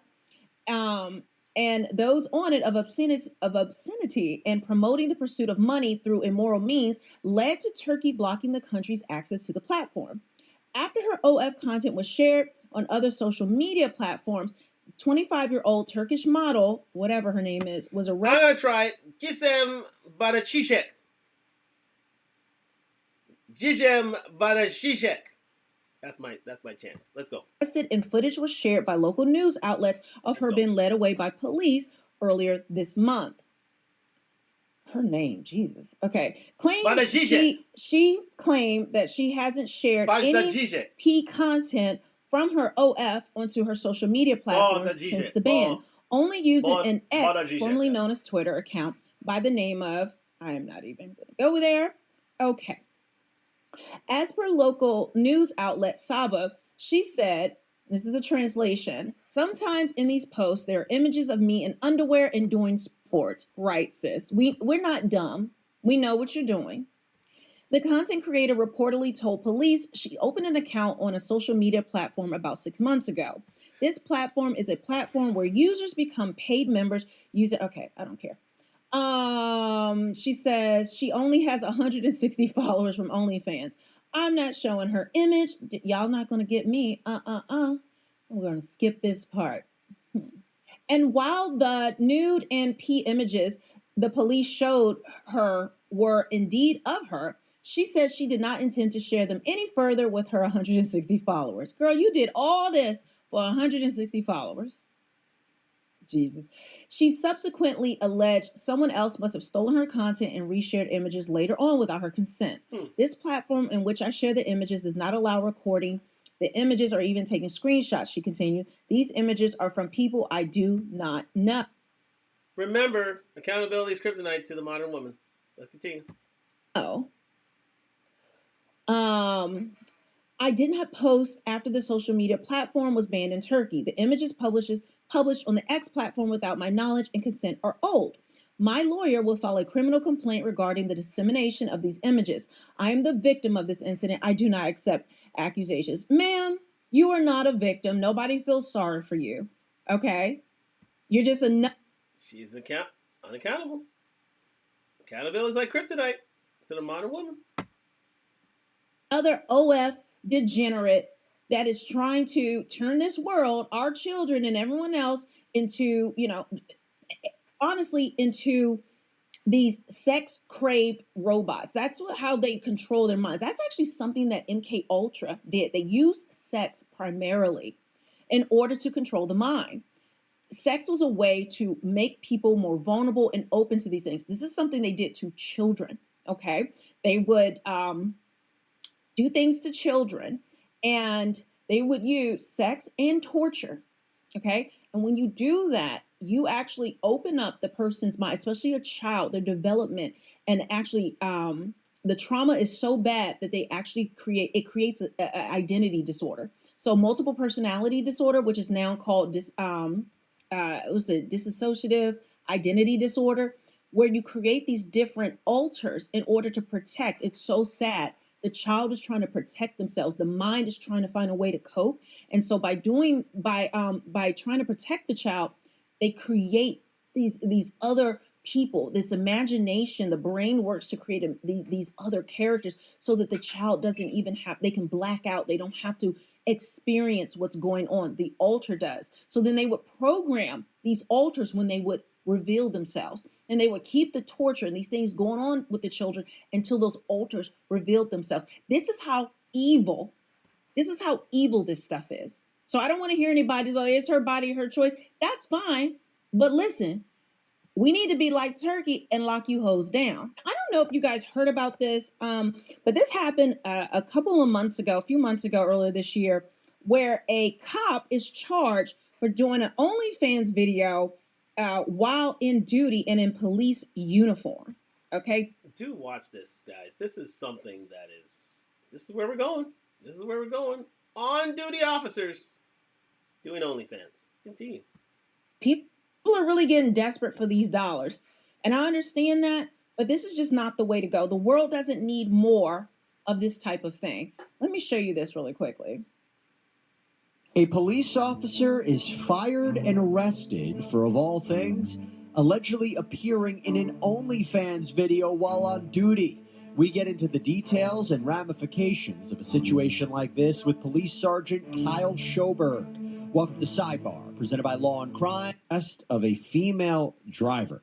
and those on it of obscenity and promoting the pursuit of money through immoral means led to Turkey blocking the country's access to the platform. After her OF content was shared on other social media platforms, 25-year-old Turkish model, whatever her name is, was arrested. I'm going to try it. Gisem Badashishek. Gisem Badashishek. That's my chance. Let's go. And footage was shared by local news outlets of her being led away by police earlier this month. Her name, Jesus. Okay. She claimed that she hasn't shared any P content from her OF onto her social media platforms since the ban, only using an X, formerly known as Twitter, account by the name of, I am not even going to go there. Okay. As per local news outlet Saba, she said, this is a translation, sometimes in these posts there are images of me in underwear and doing sports. Right, sis. We're not dumb. We know what you're doing. The content creator reportedly told police she opened an account on a social media platform about 6 months ago. This platform is a platform where users become paid members using, okay, I don't care. She says she only has 160 followers from OnlyFans. I'm not showing her image. Y'all not going to get me. We're going to skip this part. And while the nude and P images the police showed her were indeed of her, she said she did not intend to share them any further with her 160 followers. Girl, you did all this for 160 followers. Jesus. She subsequently alleged someone else must have stolen her content and reshared images later on without her consent. This platform in which I share the images does not allow recording the images or even taking screenshots, she continued. These images are from people I do not know. Remember, accountability is kryptonite to the modern woman. Let's continue. I did not post after the social media platform was banned in Turkey. The images published on the X platform without my knowledge and consent are old. My lawyer will file a criminal complaint regarding the dissemination of these images. I am the victim of this incident. I do not accept accusations. Ma'am, you are not a victim. Nobody feels sorry for you. Okay? You're just a... She's unaccountable. Accountability is like kryptonite to the modern woman. Other OF degenerate that is trying to turn this world, our children and everyone else into, honestly, into these sex-craved robots. That's how they control their minds. That's actually something that MK Ultra did. They used sex primarily in order to control the mind. Sex was a way to make people more vulnerable and open to these things. This is something they did to children, okay? They would do things to children, and they would use sex and torture, okay? And when you do that, you actually open up the person's mind, especially a child, their development, and actually the trauma is so bad that they actually creates an identity disorder. So multiple personality disorder, which is now called dissociative identity disorder, where you create these different alters in order to protect. It's so sad. The child is trying to protect themselves. The mind is trying to find a way to cope. And so by trying to protect the child, they create these other people, this imagination. The brain works to create these other characters so that the child doesn't even they can black out. They don't have to experience what's going on. The alter does. So then they would program these alters when they would reveal themselves, and they would keep the torture and these things going on with the children until those alters revealed themselves. This is how evil this stuff is. So I don't want to hear anybody say, it's her body, her choice. That's fine. But listen, we need to be like Turkey and lock you hoes down. I don't don't know if you guys heard about this, but this happened a few months ago, earlier this year, where a cop is charged for doing an OnlyFans video while in duty and in police uniform. Okay. Do watch this, guys. This is something this is where we're going. This is where we're going. On duty officers doing OnlyFans. Continue. People are really getting desperate for these dollars. And I understand that, but this is just not the way to go. The world doesn't need more of this type of thing. Let me show you this really quickly. A police officer is fired and arrested for, of all things, allegedly appearing in an OnlyFans video while on duty. We get into the details and ramifications of a situation like this with Police Sergeant Kyle Schoberg. Welcome to Sidebar, presented by Law and Crime. Arrest of a female driver.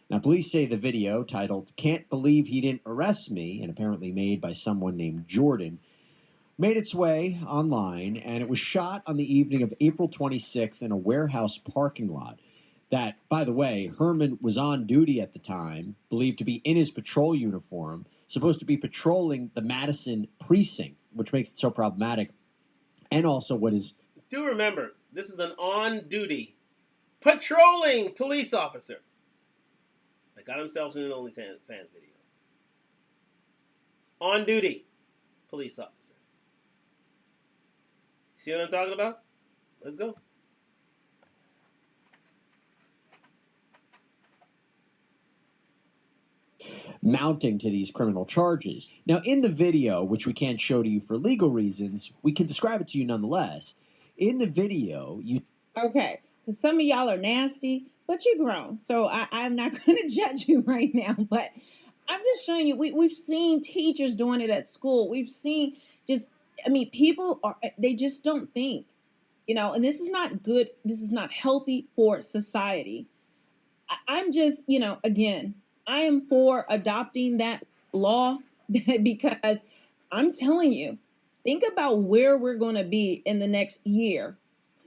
Now, police say the video, titled "Can't Believe He Didn't Arrest Me," and apparently made by someone named Jordan, made its way online, and it was shot on the evening of April 26th in a warehouse parking lot. That, by the way, Herman was on duty at the time, believed to be in his patrol uniform, supposed to be patrolling the Madison precinct, which makes it so problematic. And also what is... Do remember, this is an on-duty, patrolling police officer that got himself in an OnlyFans video. On-duty police officer. See what I'm talking about? Let's go. Mounting to these criminal charges. Now, in the video, which we can't show to you for legal reasons, we can describe it to you nonetheless. In the video, you... Okay, because some of y'all are nasty, but you're grown. So I'm not going to judge you right now, but I'm just showing you, we've seen teachers doing it at school. We've seen people they just don't think, and this is not good. This is not healthy for society. I'm just, again, I am for adopting that law because I'm telling you, think about where we're going to be in the next year,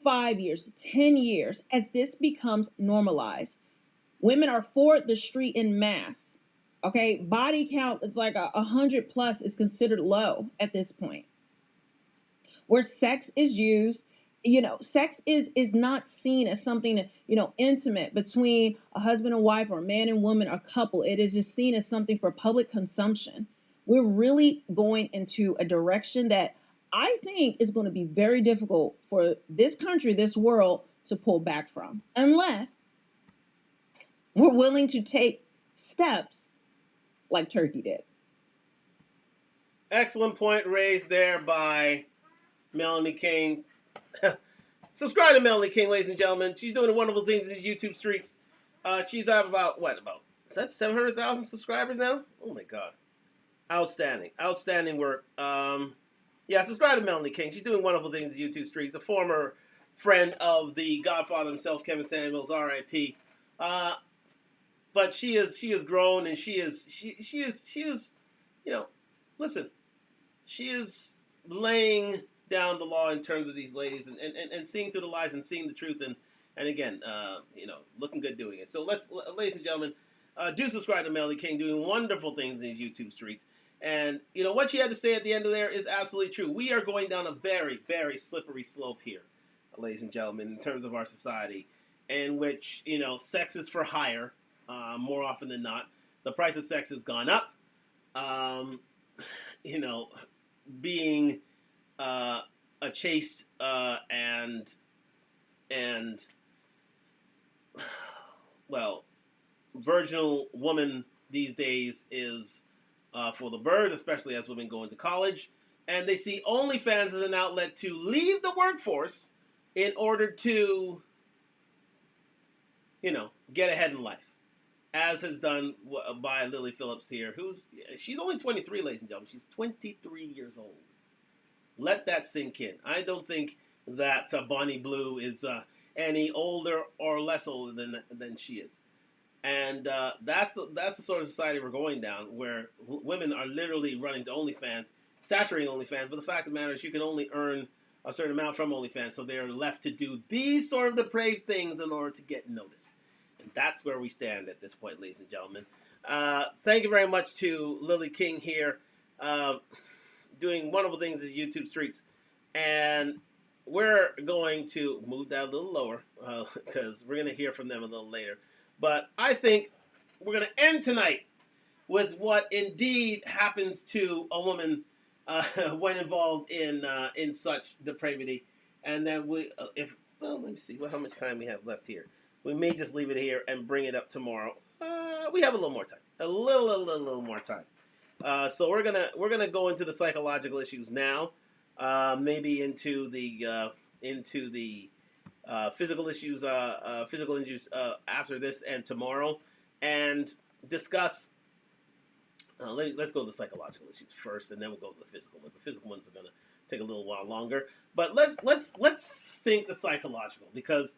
5 years, 10 years, as this becomes normalized. Women are for the street in mass. Okay, body count is like 100 plus is considered low at this point. Where sex is used, sex is not seen as something, intimate between a husband and wife or a man and woman or couple. It is just seen as something for public consumption. We're really going into a direction that I think is going to be very difficult for this country, this world to pull back from, unless we're willing to take steps like Turkey did. Excellent point raised there by Melanie King. Subscribe to Melanie King, ladies and gentlemen. She's doing wonderful things in these YouTube streets. She's at about is that 700,000 subscribers now? Oh my God. Outstanding work. Subscribe to Melanie King. She's doing wonderful things in YouTube streets. A former friend of the Godfather himself, Kevin Samuels, R.I.P. But she has grown, and she is listen, she is laying down the law in terms of these ladies and seeing through the lies and seeing the truth and again, looking good doing it. So ladies and gentlemen, do subscribe to Melanie King, doing wonderful things in these YouTube streets. And what she had to say at the end of there is absolutely true. We are going down a very, very slippery slope here, ladies and gentlemen, in terms of our society, in which sex is for hire more often than not. The price of sex has gone up. Being a chaste and virginal woman these days is for the birds, especially as women go into college, and they see OnlyFans as an outlet to leave the workforce in order to get ahead in life, as has done by Lily Phillips here, she's only 23, ladies and gentlemen. She's 23 years old. Let that sink in. I don't think that Bonnie Blue is any older or less older than she is. And that's the sort of society we're going down, where women are literally running to OnlyFans, saturating OnlyFans. But the fact of the matter is you can only earn a certain amount from OnlyFans, so they're left to do these sort of depraved things in order to get noticed. That's where we stand at this point, ladies and gentlemen. Thank you very much to Lily King here, doing wonderful things in YouTube streets. And we're going to move that a little lower because we're going to hear from them a little later. But I think we're going to end tonight with what indeed happens to a woman when involved in such depravity. And then let me see how much time we have left here. We may just leave it here and bring it up tomorrow. We have a little more time, a little more time. So we're gonna go into the psychological issues now, maybe into the physical issues, after this and tomorrow, and discuss. Let's go to the psychological issues first, and then we'll go to the physical ones. The physical ones are gonna take a little while longer, but let's think the psychological, because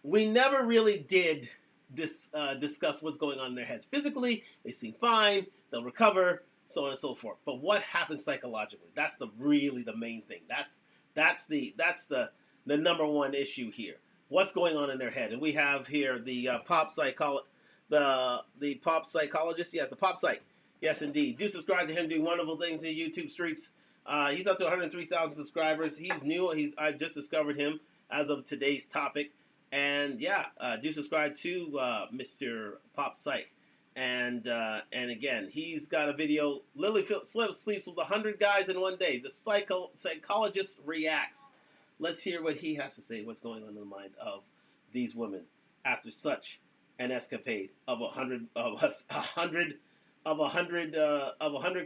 we never really did discuss what's going on in their heads. Physically, they seem fine, they'll recover, so on and so forth. But what happens psychologically? That's really the main thing. That's the number one issue here. What's going on in their head? And we have here the pop psychologist. The pop psychologist, yes, the pop psych. Yes, indeed. Do subscribe to him doing wonderful things in YouTube streets. He's up to 103,000 subscribers. He's new. I've just discovered him as of today's topic. And yeah, do subscribe to Mr. Pop Psych. And again, he's got a video. Lily Phillips sleeps with 100 guys in one day. The psychologist reacts. Let's hear what he has to say. What's going on in the mind of these women after such an escapade of 100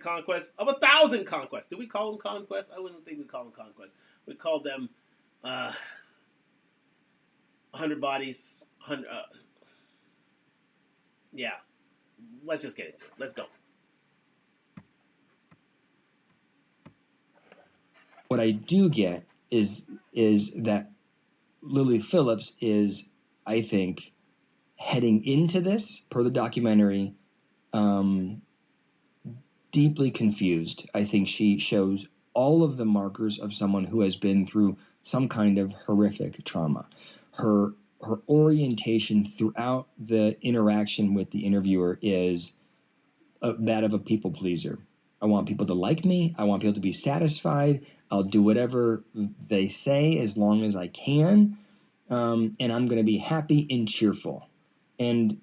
conquests, of 1,000 conquests. Do we call them conquests? I wouldn't think we call them conquests. We call them 100 bodies. 100. Yeah. Let's just get into it. Let's go. What I do get is that Lily Phillips is, I think, heading into this, per the documentary, deeply confused. I think she shows all of the markers of someone who has been through some kind of horrific trauma. Her orientation throughout the interaction with the interviewer is that of a people pleaser. I want people to like me. I want people to be satisfied. I'll do whatever they say as long as I can. And I'm going to be happy and cheerful. And,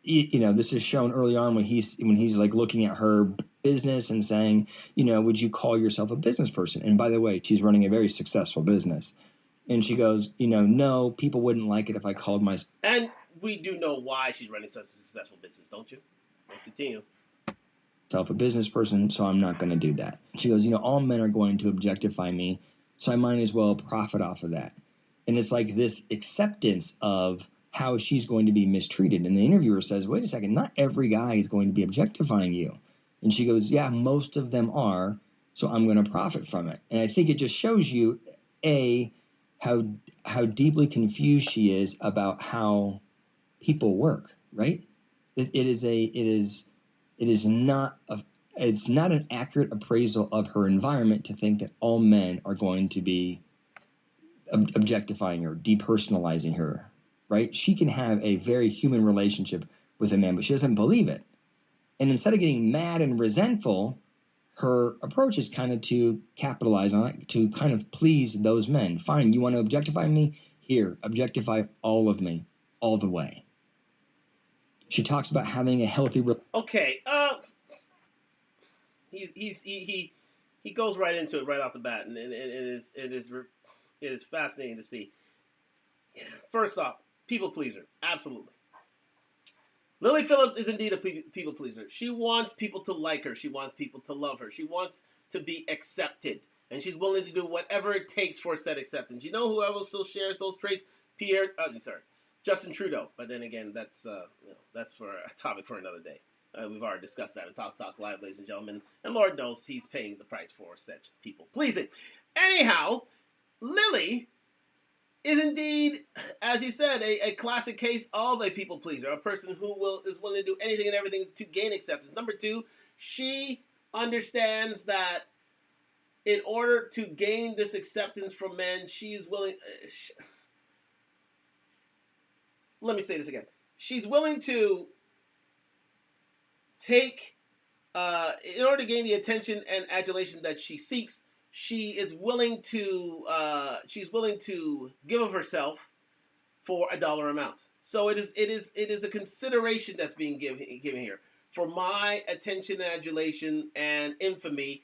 this is shown early on when he's like looking at her business and saying, would you call yourself a business person? And by the way, she's running a very successful business. And she goes, no, people wouldn't like it if I called myself. And we do know why she's running such a successful business, don't you? Let's continue. A business person, so I'm not going to do that. She goes, all men are going to objectify me, so I might as well profit off of that. And it's like this acceptance of how she's going to be mistreated. And the interviewer says, wait a second, not every guy is going to be objectifying you. And she goes, yeah, most of them are, so I'm going to profit from it. And I think it just shows you, how deeply confused she is about how people work, right? It's not an accurate appraisal of her environment to think that all men are going to be objectifying her, depersonalizing her, right? She can have a very human relationship with a man, but she doesn't believe it. And instead of getting mad and resentful, her approach is kind of to capitalize on it, to kind of please those men. Fine, you want to objectify me? Here, objectify all of me, all the way. She talks about having a healthy. Okay. He goes right into it right off the bat, and it is fascinating to see. First off, people pleaser, absolutely. Lily Phillips is indeed a people pleaser. She wants people to like her. She wants people to love her. She wants to be accepted, and she's willing to do whatever it takes for said acceptance. You know who else still shares those traits? Justin Trudeau. But then again, that's for a topic for another day. We've already discussed that in Talk Live, ladies and gentlemen. And Lord knows he's paying the price for such people pleasing. Anyhow, Lily is indeed, as he said, a classic case of a people pleaser, a person who is willing to do anything and everything to gain acceptance. Number two, she understands that in order to gain this acceptance from men, she is willing. Let me say this again. she's willing to take, in order to gain the attention and adulation that she seeks, she's willing to give of herself for a dollar amount. So it is a consideration that's being given here. For my attention and adulation and infamy,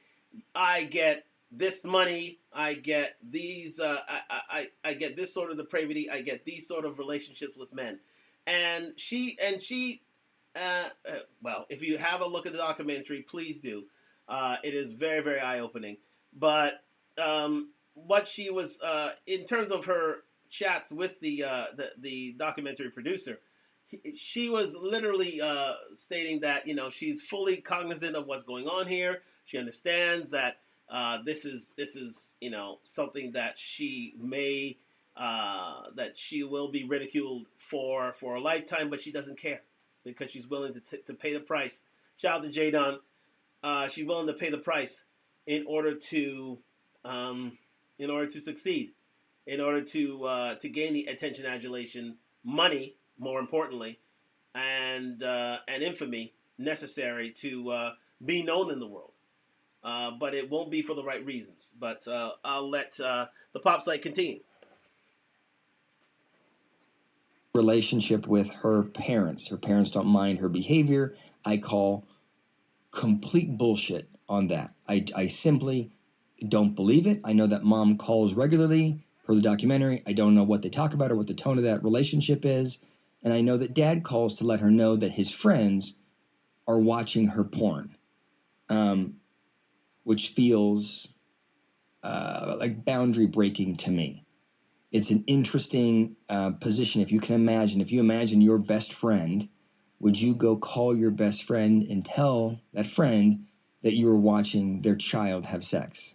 I get this money. I get these. I get this sort of depravity. I get these sort of relationships with men, and she. Well, if you have a look at the documentary, please do. It is very, very eye opening. But what she was, in terms of her chats with the documentary producer, she was literally stating that she's fully cognizant of what's going on here. She understands that this is something that she may that she will be ridiculed for a lifetime, but she doesn't care because she's willing to pay the price. Shout out to Jay Dunn. She's willing to pay the price in order to succeed, in order to gain the attention, adulation, money, more importantly, and infamy necessary to be known in the world. But it won't be for the right reasons. But I'll let the pop site continue. Relationship with her parents. Her parents don't mind her behavior. I call complete bullshit on that. I simply don't believe it. I know that mom calls regularly per the documentary. I don't know what they talk about or what the tone of that relationship is. And I know that dad calls to let her know that his friends are watching her porn, which feels like boundary breaking to me. It's an interesting position. If you imagine your best friend, would you go call your best friend and tell that friend that you were watching their child have sex?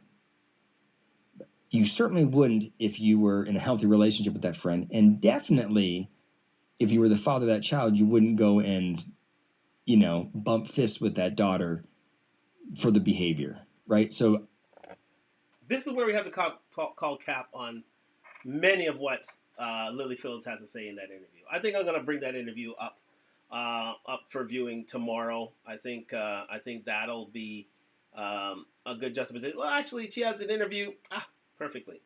You certainly wouldn't if you were in a healthy relationship with that friend. And definitely, if you were the father of that child, you wouldn't go and, bump fists with that daughter for the behavior, right? So this is where we have to call cap on many of what Lily Phillips has to say in that interview. I think I'm going to bring that interview up for viewing tomorrow. I think that'll be a good justification. Well, actually, she has an interview perfectly.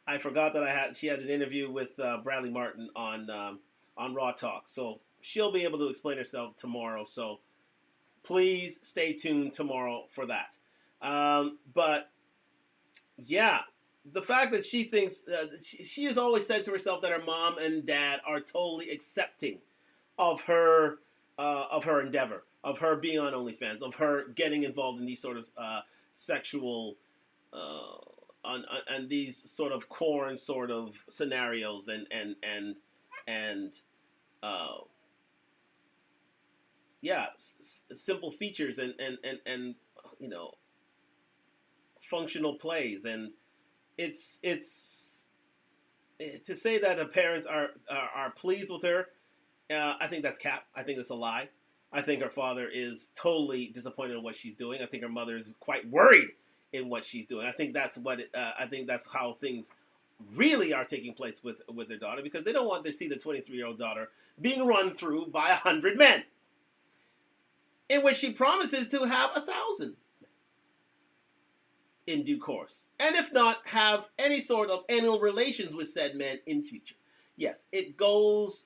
I forgot that she has an interview with Bradley Martin on Raw Talk, so she'll be able to explain herself tomorrow. So please stay tuned tomorrow for that. But yeah. The fact that she thinks she has always said to herself that her mom and dad are totally accepting of her endeavor, of her being on OnlyFans, of her getting involved in these sort of sexual and these sort of corn sort of scenarios and simple features and functional plays. And it's to say that the parents are pleased with her. I think that's cap. I think that's a lie. I think her father is totally disappointed in what she's doing. I think her mother is quite worried in what she's doing. I think that's how things really are taking place with their daughter, because they don't want to see the 23-year-old daughter being run through by 100 men, in which she promises to have 1,000 in due course, and if not, have any sort of anal relations with said men in future. Yes, it goes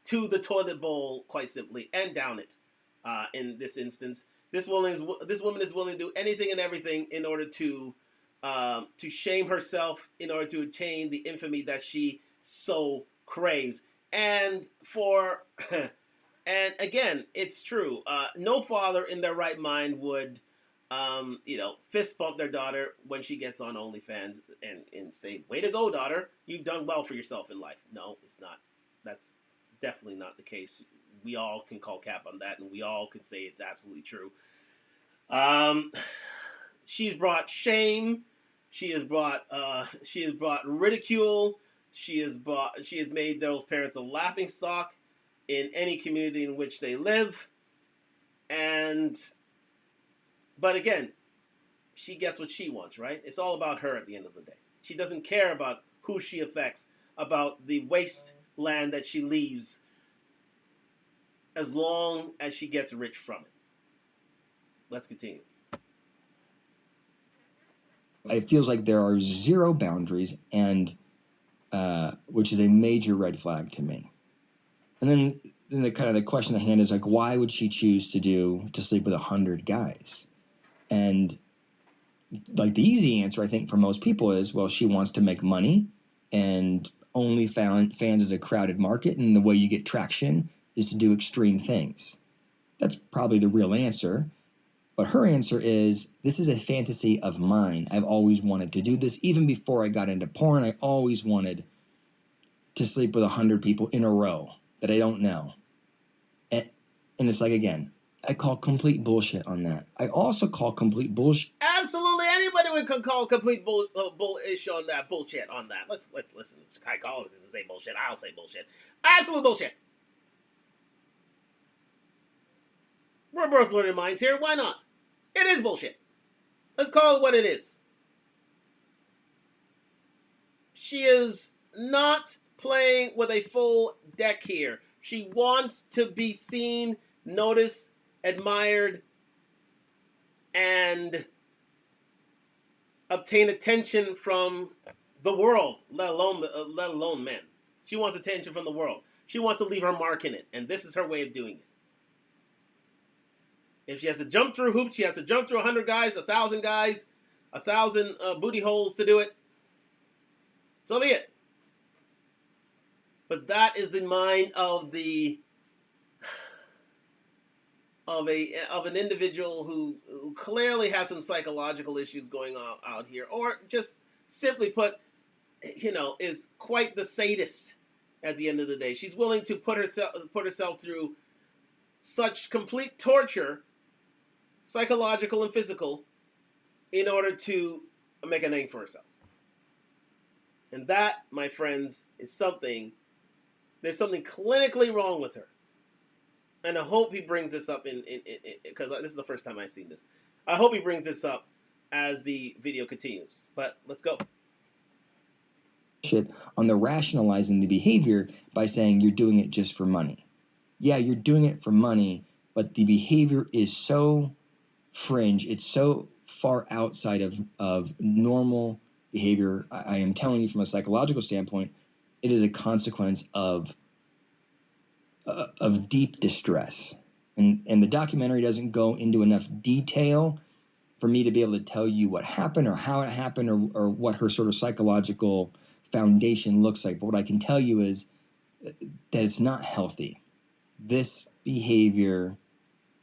to the toilet bowl, quite simply, and down it. In this instance, this woman is willing to do anything and everything in order to shame herself, in order to attain the infamy that she so craves. And and again, it's true. No father in their right mind would fist bump their daughter when she gets on OnlyFans and say, "Way to go, daughter. You've done well for yourself in life." No, it's not. That's definitely not the case. We all can call cap on that, and we all could say it's absolutely true. She's brought shame. She has brought ridicule. She has made those parents a laughing stock in any community in which they live. But again, she gets what she wants, right? It's all about her at the end of the day. She doesn't care about who she affects, about the wasteland that she leaves as long as she gets rich from it. Let's continue. It feels like there are zero boundaries, and which is a major red flag to me. And then the kind of the question at hand is like, why would she choose to sleep with 100 guys? And like the easy answer, I think, for most people is, well, she wants to make money, and OnlyFans is a crowded market, and the way you get traction is to do extreme things. That's probably the real answer. But her answer is, this is a fantasy of mine. I've always wanted to do this. Even before I got into porn, I always wanted to sleep with 100 people in a row that I don't know. And it's like, again, I call complete bullshit on that. I also call complete bullshit. Absolutely, anybody would call complete bullish on that. Bullshit on that. Let's listen. I call it to say bullshit. I'll say bullshit. Absolute bullshit. We're both learning minds here. Why not? It is bullshit. Let's call it what it is. She is not playing with a full deck here. She wants to be seen, noticed, admired, and obtain attention from the world, let alone men. She wants attention from the world. She wants to leave her mark in it, and this is her way of doing it. If she has to jump through hoops, she has to jump through 100 guys, 1,000 guys, 1,000 booty holes to do it. So be it. But that is the mind of an individual who clearly has some psychological issues going on out here, or just simply put, is quite the sadist at the end of the day. She's willing to put herself through such complete torture, psychological and physical, in order to make a name for herself. And that, my friends, is something, there's something clinically wrong with her. And I hope he brings this up because this is the first time I've seen this. I hope he brings this up as the video continues. But let's go. Shit on the rationalizing the behavior by saying you're doing it just for money. Yeah, you're doing it for money, but the behavior is so fringe. It's so far outside of normal behavior. I am telling you from a psychological standpoint, it is a consequence of deep distress. And the documentary doesn't go into enough detail for me to be able to tell you what happened or how it happened or what her sort of psychological foundation looks like. But what I can tell you is that it's not healthy. This behavior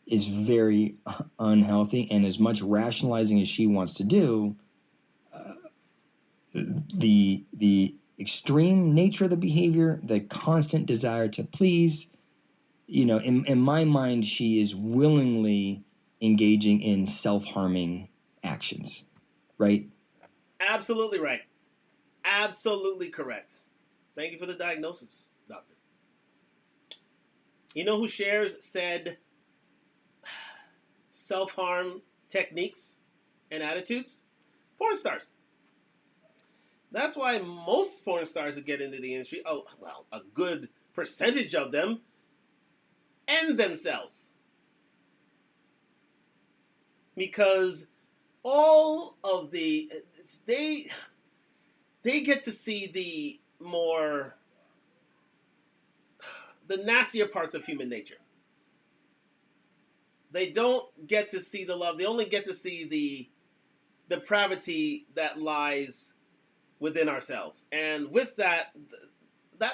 is very unhealthy, and as much rationalizing as she wants to do, the extreme nature of the behavior, the constant desire to please, in my mind, she is willingly engaging in self-harming actions, right? Absolutely right. Absolutely correct. Thank you for the diagnosis, doctor. You know who shares said self-harm techniques and attitudes? Porn stars. That's why most porn stars who get into the industry, a good percentage of them, end themselves. Because all of they get to see the nastier parts of human nature. They don't get to see the love. They only get to see the depravity that lies within ourselves. And with that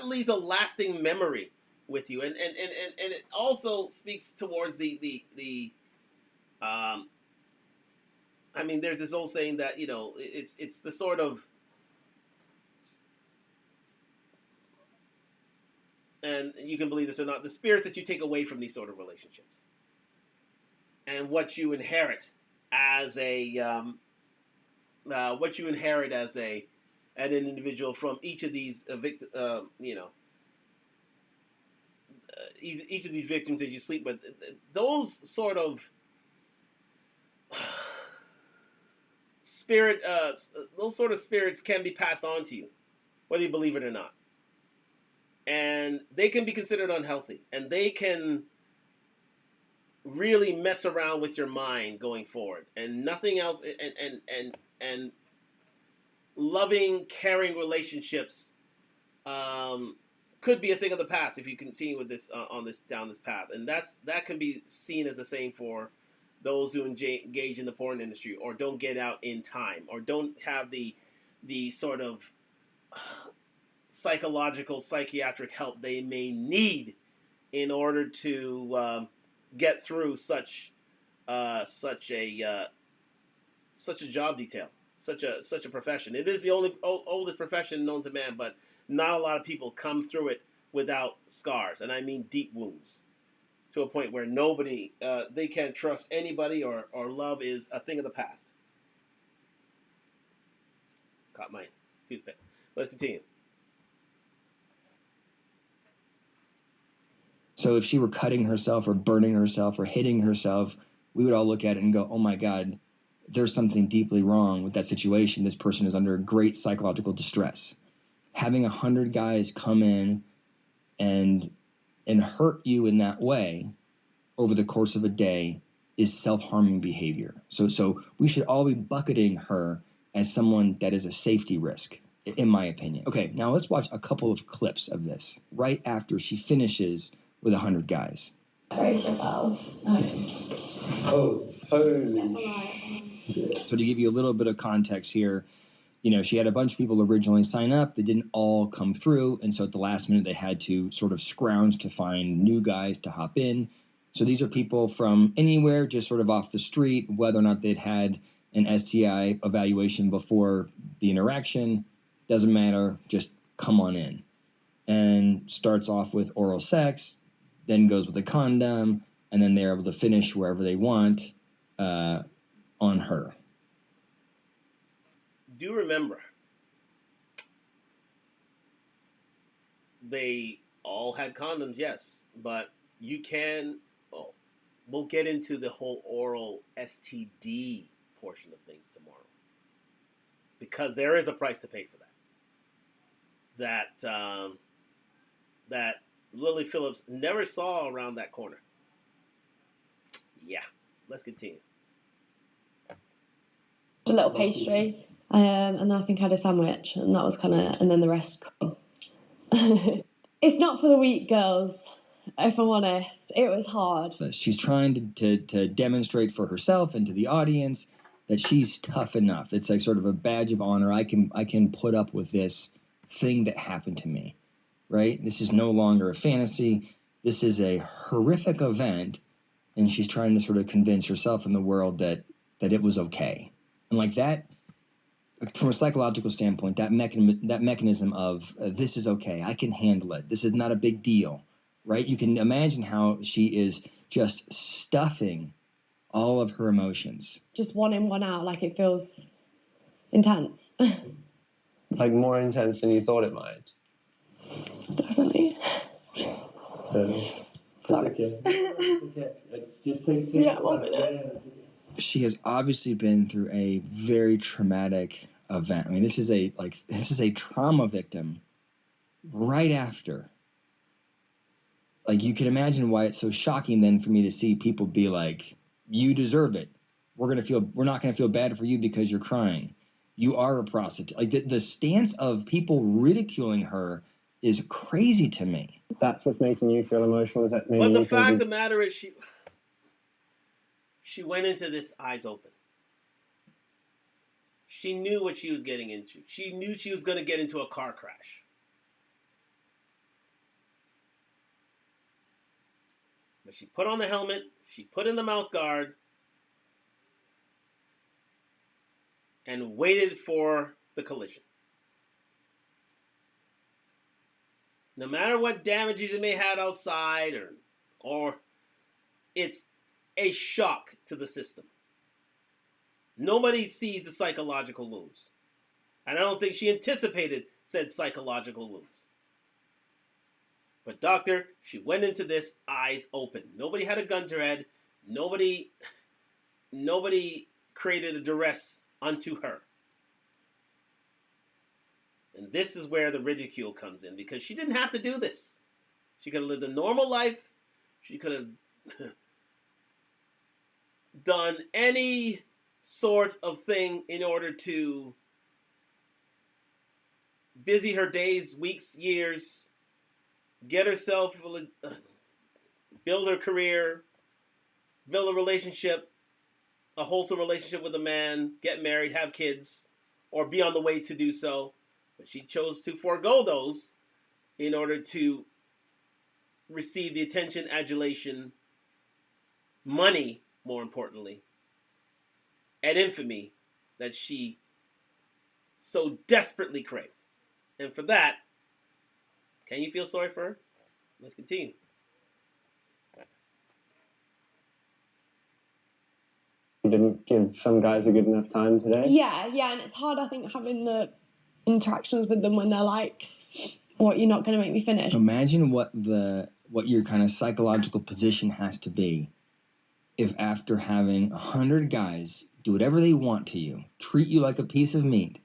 leaves a lasting memory with you. And it also speaks towards there's this old saying that, it's the sort of, and you can believe this or not, the spirits that you take away from these sort of relationships. And what you inherit as an individual from each of these each of these victims that you sleep with, those sort of spirits can be passed on to you, whether you believe it or not. And they can be considered unhealthy, and they can really mess around with your mind going forward, and nothing else. And loving, caring relationships could be a thing of the past if you continue with this down this path, and that can be seen as the same for those who engage in the porn industry, or don't get out in time, or don't have the sort of psychological, psychiatric help they may need in order to get through such a job detail, such a profession. It is the oldest profession known to man, but not a lot of people come through it without scars, and I mean deep wounds, to a point where nobody they can't trust anybody, or love is a thing of the past. Caught my toothpick. Let's continue. So if she were cutting herself or burning herself or hitting herself, we would all look at it and go, oh my God, there's something deeply wrong with that situation. This person is under great psychological distress. Having 100 guys come in and hurt you in that way over the course of a day is self-harming behavior. So we should all be bucketing her as someone that is a safety risk, in my opinion. Okay, now let's watch a couple of clips of this right after she finishes with 100 guys. Brace yourself. Oh, holy. So to give you a little bit of context here, she had a bunch of people originally sign up. They didn't all come through. And so at the last minute, they had to sort of scrounge to find new guys to hop in. So these are people from anywhere, just sort of off the street, whether or not they'd had an STI evaluation before the interaction, doesn't matter, just come on in. And starts off with oral sex, then goes with a condom, and then they're able to finish wherever they want on her. Do remember, they all had condoms, yes, but you can. Oh, we'll get into the whole oral STD portion of things tomorrow, because there is a price to pay for that. That Lily Phillips never saw around that corner. Yeah, let's continue. A little pastry. And then I think I had a sandwich, and that was and then the rest. It's not for the weak, girls, if I'm honest. It was hard. She's trying to demonstrate for herself and to the audience that she's tough enough. It's like sort of a badge of honor. I can put up with this thing that happened to me, right? This is no longer a fantasy. This is a horrific event, and she's trying to sort of convince herself and the world that it was okay. And like that, from a psychological standpoint, that mechanism of this is okay, I can handle it, this is not a big deal, right? You can imagine how she is just stuffing all of her emotions. Just one in, one out, like it feels intense. Like more intense than you thought it might. Definitely. Sorry. Just take yeah, 1 minute. She has obviously been through a very traumatic event. I mean, this is a trauma victim right after. Like, you can imagine why it's so shocking then for me to see people be like, you deserve it. We're not gonna feel bad for you because you're crying. You are a prostitute. Like the stance of people ridiculing her is crazy to me. That's what's making you feel emotional. Is that But the fact of the matter is, she went into this eyes open. She knew what she was getting into. She knew she was going to get into a car crash. But she put on the helmet. She put in the mouth guard. And waited for the collision. No matter what damages it may have outside, or it's a shock to the system. Nobody sees the psychological wounds. And I don't think she anticipated said psychological wounds. But doctor, she went into this eyes open. Nobody had a gun to her head. Nobody created a duress unto her. And this is where the ridicule comes in, because she didn't have to do this. She could have lived a normal life. She could have done any sort of thing in order to busy her days, weeks, years, get herself, build her career, build a relationship, a wholesome relationship with a man, get married, have kids, or be on the way to do so. But she chose to forego those in order to receive the attention, adulation, money, more importantly, and infamy that she so desperately craved. And for that, can you feel sorry for her? Let's continue. You didn't give some guys a good enough time today? Yeah, and it's hard, I think, having the interactions with them when they're like, what, you're not going to make me finish? So imagine what your kind of psychological position has to be if after having 100 guys do whatever they want to you, treat you like a piece of meat,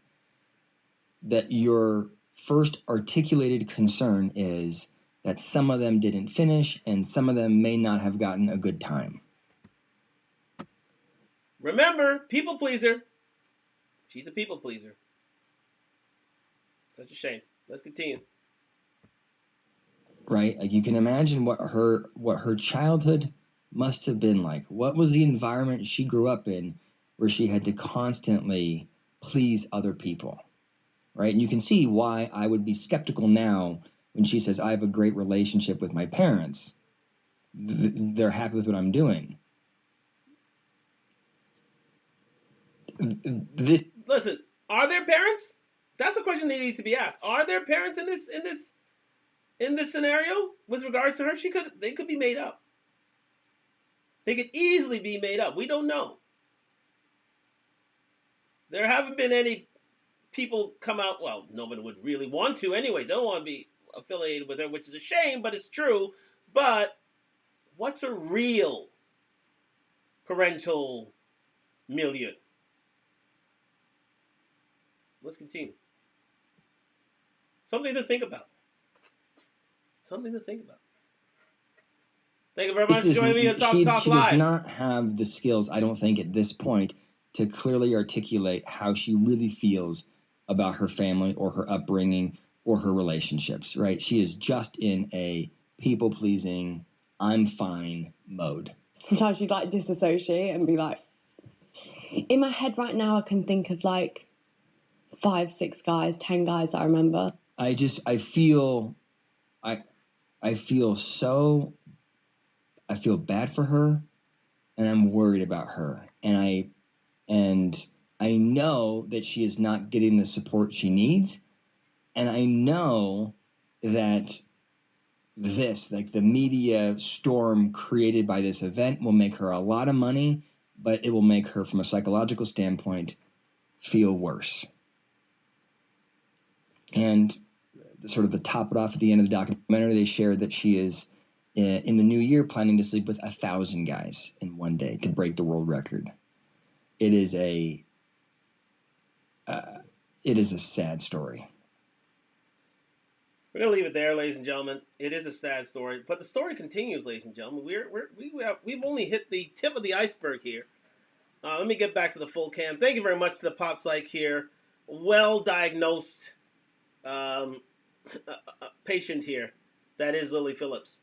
that your first articulated concern is that some of them didn't finish and some of them may not have gotten a good time. Remember, people pleaser. She's a people pleaser. Such a shame. Let's continue. Right? Like, you can imagine what her childhood must have been like. What was the environment she grew up in where she had to constantly please other people? Right? And you can see why I would be skeptical now when she says, I have a great relationship with my parents. They're happy with what I'm doing. Listen, are there parents? That's a question that needs to be asked. Are there parents in this scenario with regards to her? They could be made up. They could easily be made up. We don't know. There haven't been any people come out. Well, nobody would really want to anyway. They don't want to be affiliated with her, which is a shame, but it's true. But what's a real parental milieu? Let's continue. Something to think about. Something to think about. Thank you very much for joining me on Talk Live. She does not have the skills, I don't think, at this point, to clearly articulate how she really feels about her family or her upbringing or her relationships, right? She is just in a people-pleasing, I'm fine mode. Sometimes you'd like disassociate and be like, in my head right now, I can think of like 5, 6 guys, 10 guys that I remember. I feel bad for her, and I'm worried about her. And I know that she is not getting the support she needs. And I know that the media storm created by this event will make her a lot of money, but it will make her, from a psychological standpoint, feel worse. And sort of to top it off at the end of the documentary, they shared that she is, in the new year, planning to sleep with 1,000 guys in one day to break the world record. It is a sad story. We're gonna leave it there, ladies and gentlemen. It is a sad story, but the story continues, ladies and gentlemen. We've only hit the tip of the iceberg here. Let me get back to the full cam. Thank you very much to the Pop Psych here. Well diagnosed patient here. That is Lily Phillips.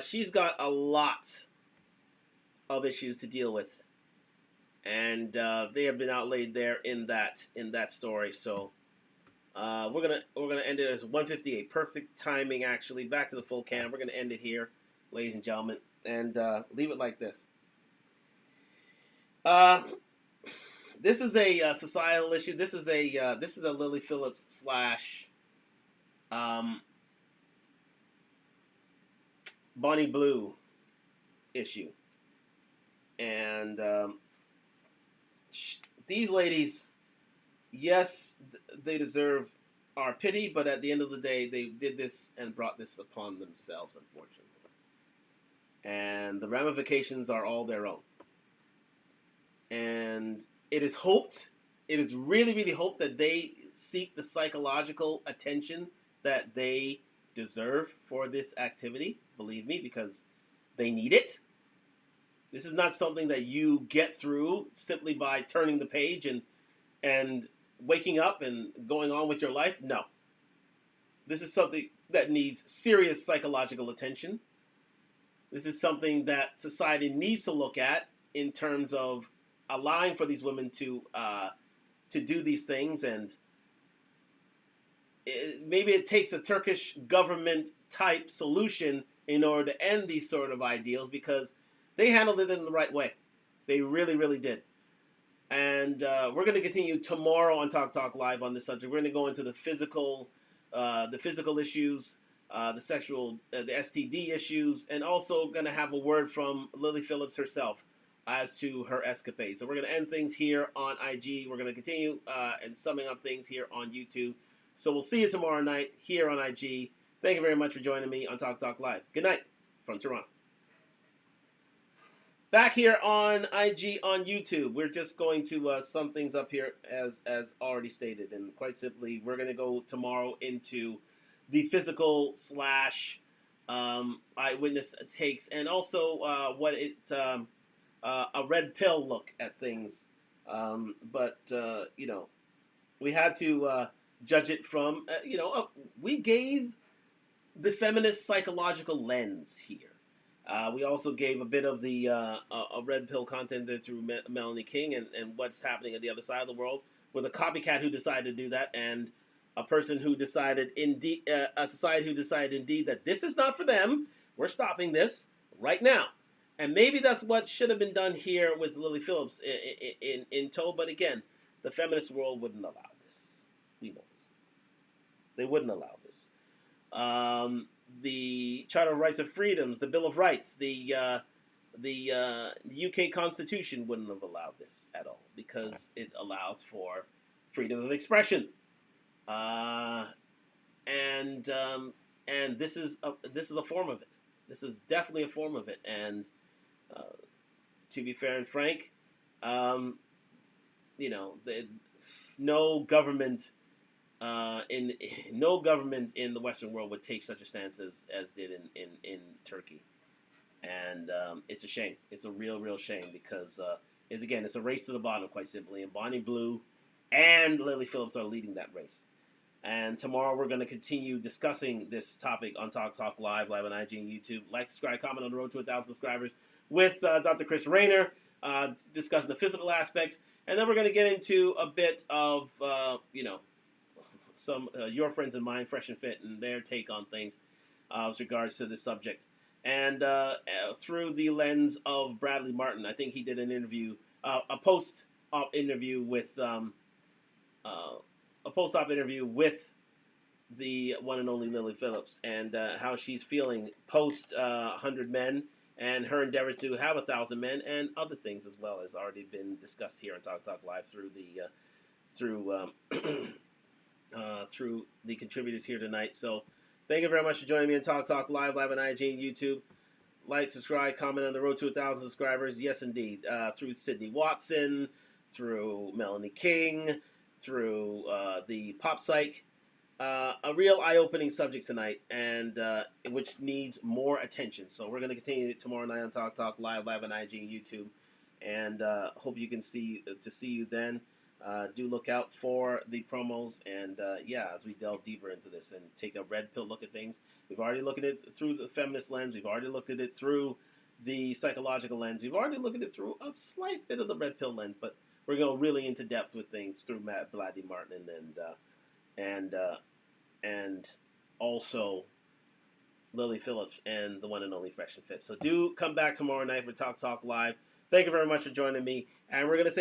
She's got a lot of issues to deal with, and they have been outlaid there in that story. So we're gonna end it as 1:58. Perfect timing, actually. Back to the full cam. We're gonna end it here, ladies and gentlemen, and leave it like this. This is a societal issue. This is a Lily Phillips / Bonnie Blue issue, and these ladies, yes, they deserve our pity, but at the end of the day, they did this and brought this upon themselves, unfortunately, and the ramifications are all their own. And it is really, really hoped that they seek the psychological attention that they deserve for this activity. Believe me, because they need it. This is not something that you get through simply by turning the page and waking up and going on with your life. No. This is something that needs serious psychological attention. This is something that society needs to look at in terms of allowing for these women to do these things, and maybe it takes a Turkish government type solution in order to end these sort of ideals, because they handled it in the right way. They really, really did. And we're going to continue tomorrow on Talk Live on this subject. We're going to go into the physical issues, the sexual, the STD issues, and also going to have a word from Lily Phillips herself as to her escapade. So we're going to end things here on IG. We're going to continue and summing up things here on YouTube. So we'll see you tomorrow night here on IG. Thank you very much for joining me on Talk Live. Good night from Toronto. Back here on IG on YouTube, we're just going to sum things up here as already stated. And quite simply, we're going to go tomorrow into the physical / eyewitness takes, and also what it a red pill look at things. But we had to judge it from, we gave the feminist psychological lens here. We also gave a bit of the a red pill content there through Melanie King and what's happening at the other side of the world with a copycat who decided to do that, and a person who decided indeed, a society who decided indeed that this is not for them. We're stopping this right now. And maybe that's what should have been done here with Lily Phillips in tow. But again, the feminist world wouldn't allow this. We know this. They wouldn't allow this. The Charter of Rights and Freedoms, the Bill of Rights, the UK Constitution wouldn't have allowed this at all, because it allows for freedom of expression. And this is a form of it. This is definitely a form of it. And to be fair and frank, no government in the Western world would take such a stance as did in Turkey, and it's a shame. It's a real shame, because it's a race to the bottom, quite simply. And Bonnie Blue and Lily Phillips are leading that race. And tomorrow we're going to continue discussing this topic on Talk Live on IG and YouTube. Like, subscribe, comment on the road to 1,000 subscribers with Dr. Chris Rayner, discussing the physical aspects. And then we're going to get into a bit of, some your friends and mine, Fresh and Fit, and their take on things with regards to this subject. And through the lens of Bradley Martin, I think he did an interview, a post-op interview with the one and only Lily Phillips, and how she's feeling post 100 Men, and her endeavor to have 1,000 men, and other things as well, has already been discussed here on Talk Live through the contributors here tonight. So thank you very much for joining me on Talk Live on IG and YouTube. Like, subscribe, comment on the road to 1,000 subscribers. Yes, indeed. Through Sydney Watson, through Melanie King, through the Pop Psych. A real eye-opening subject tonight, and which needs more attention. So we're going to continue tomorrow night on Talk Live on IG and YouTube, and hope you can see you then. Do look out for the promos, and as we delve deeper into this and take a red pill look at things. We've already looked at it through the feminist lens. We've already looked at it through the psychological lens. We've already looked at it through a slight bit of the red pill lens, but we're going really into depth with things through Bradley Martin and also Lily Phillips and the one and only Fresh and Fit. So do come back tomorrow night for Talk Live. Thank you very much for joining me, and we're going to say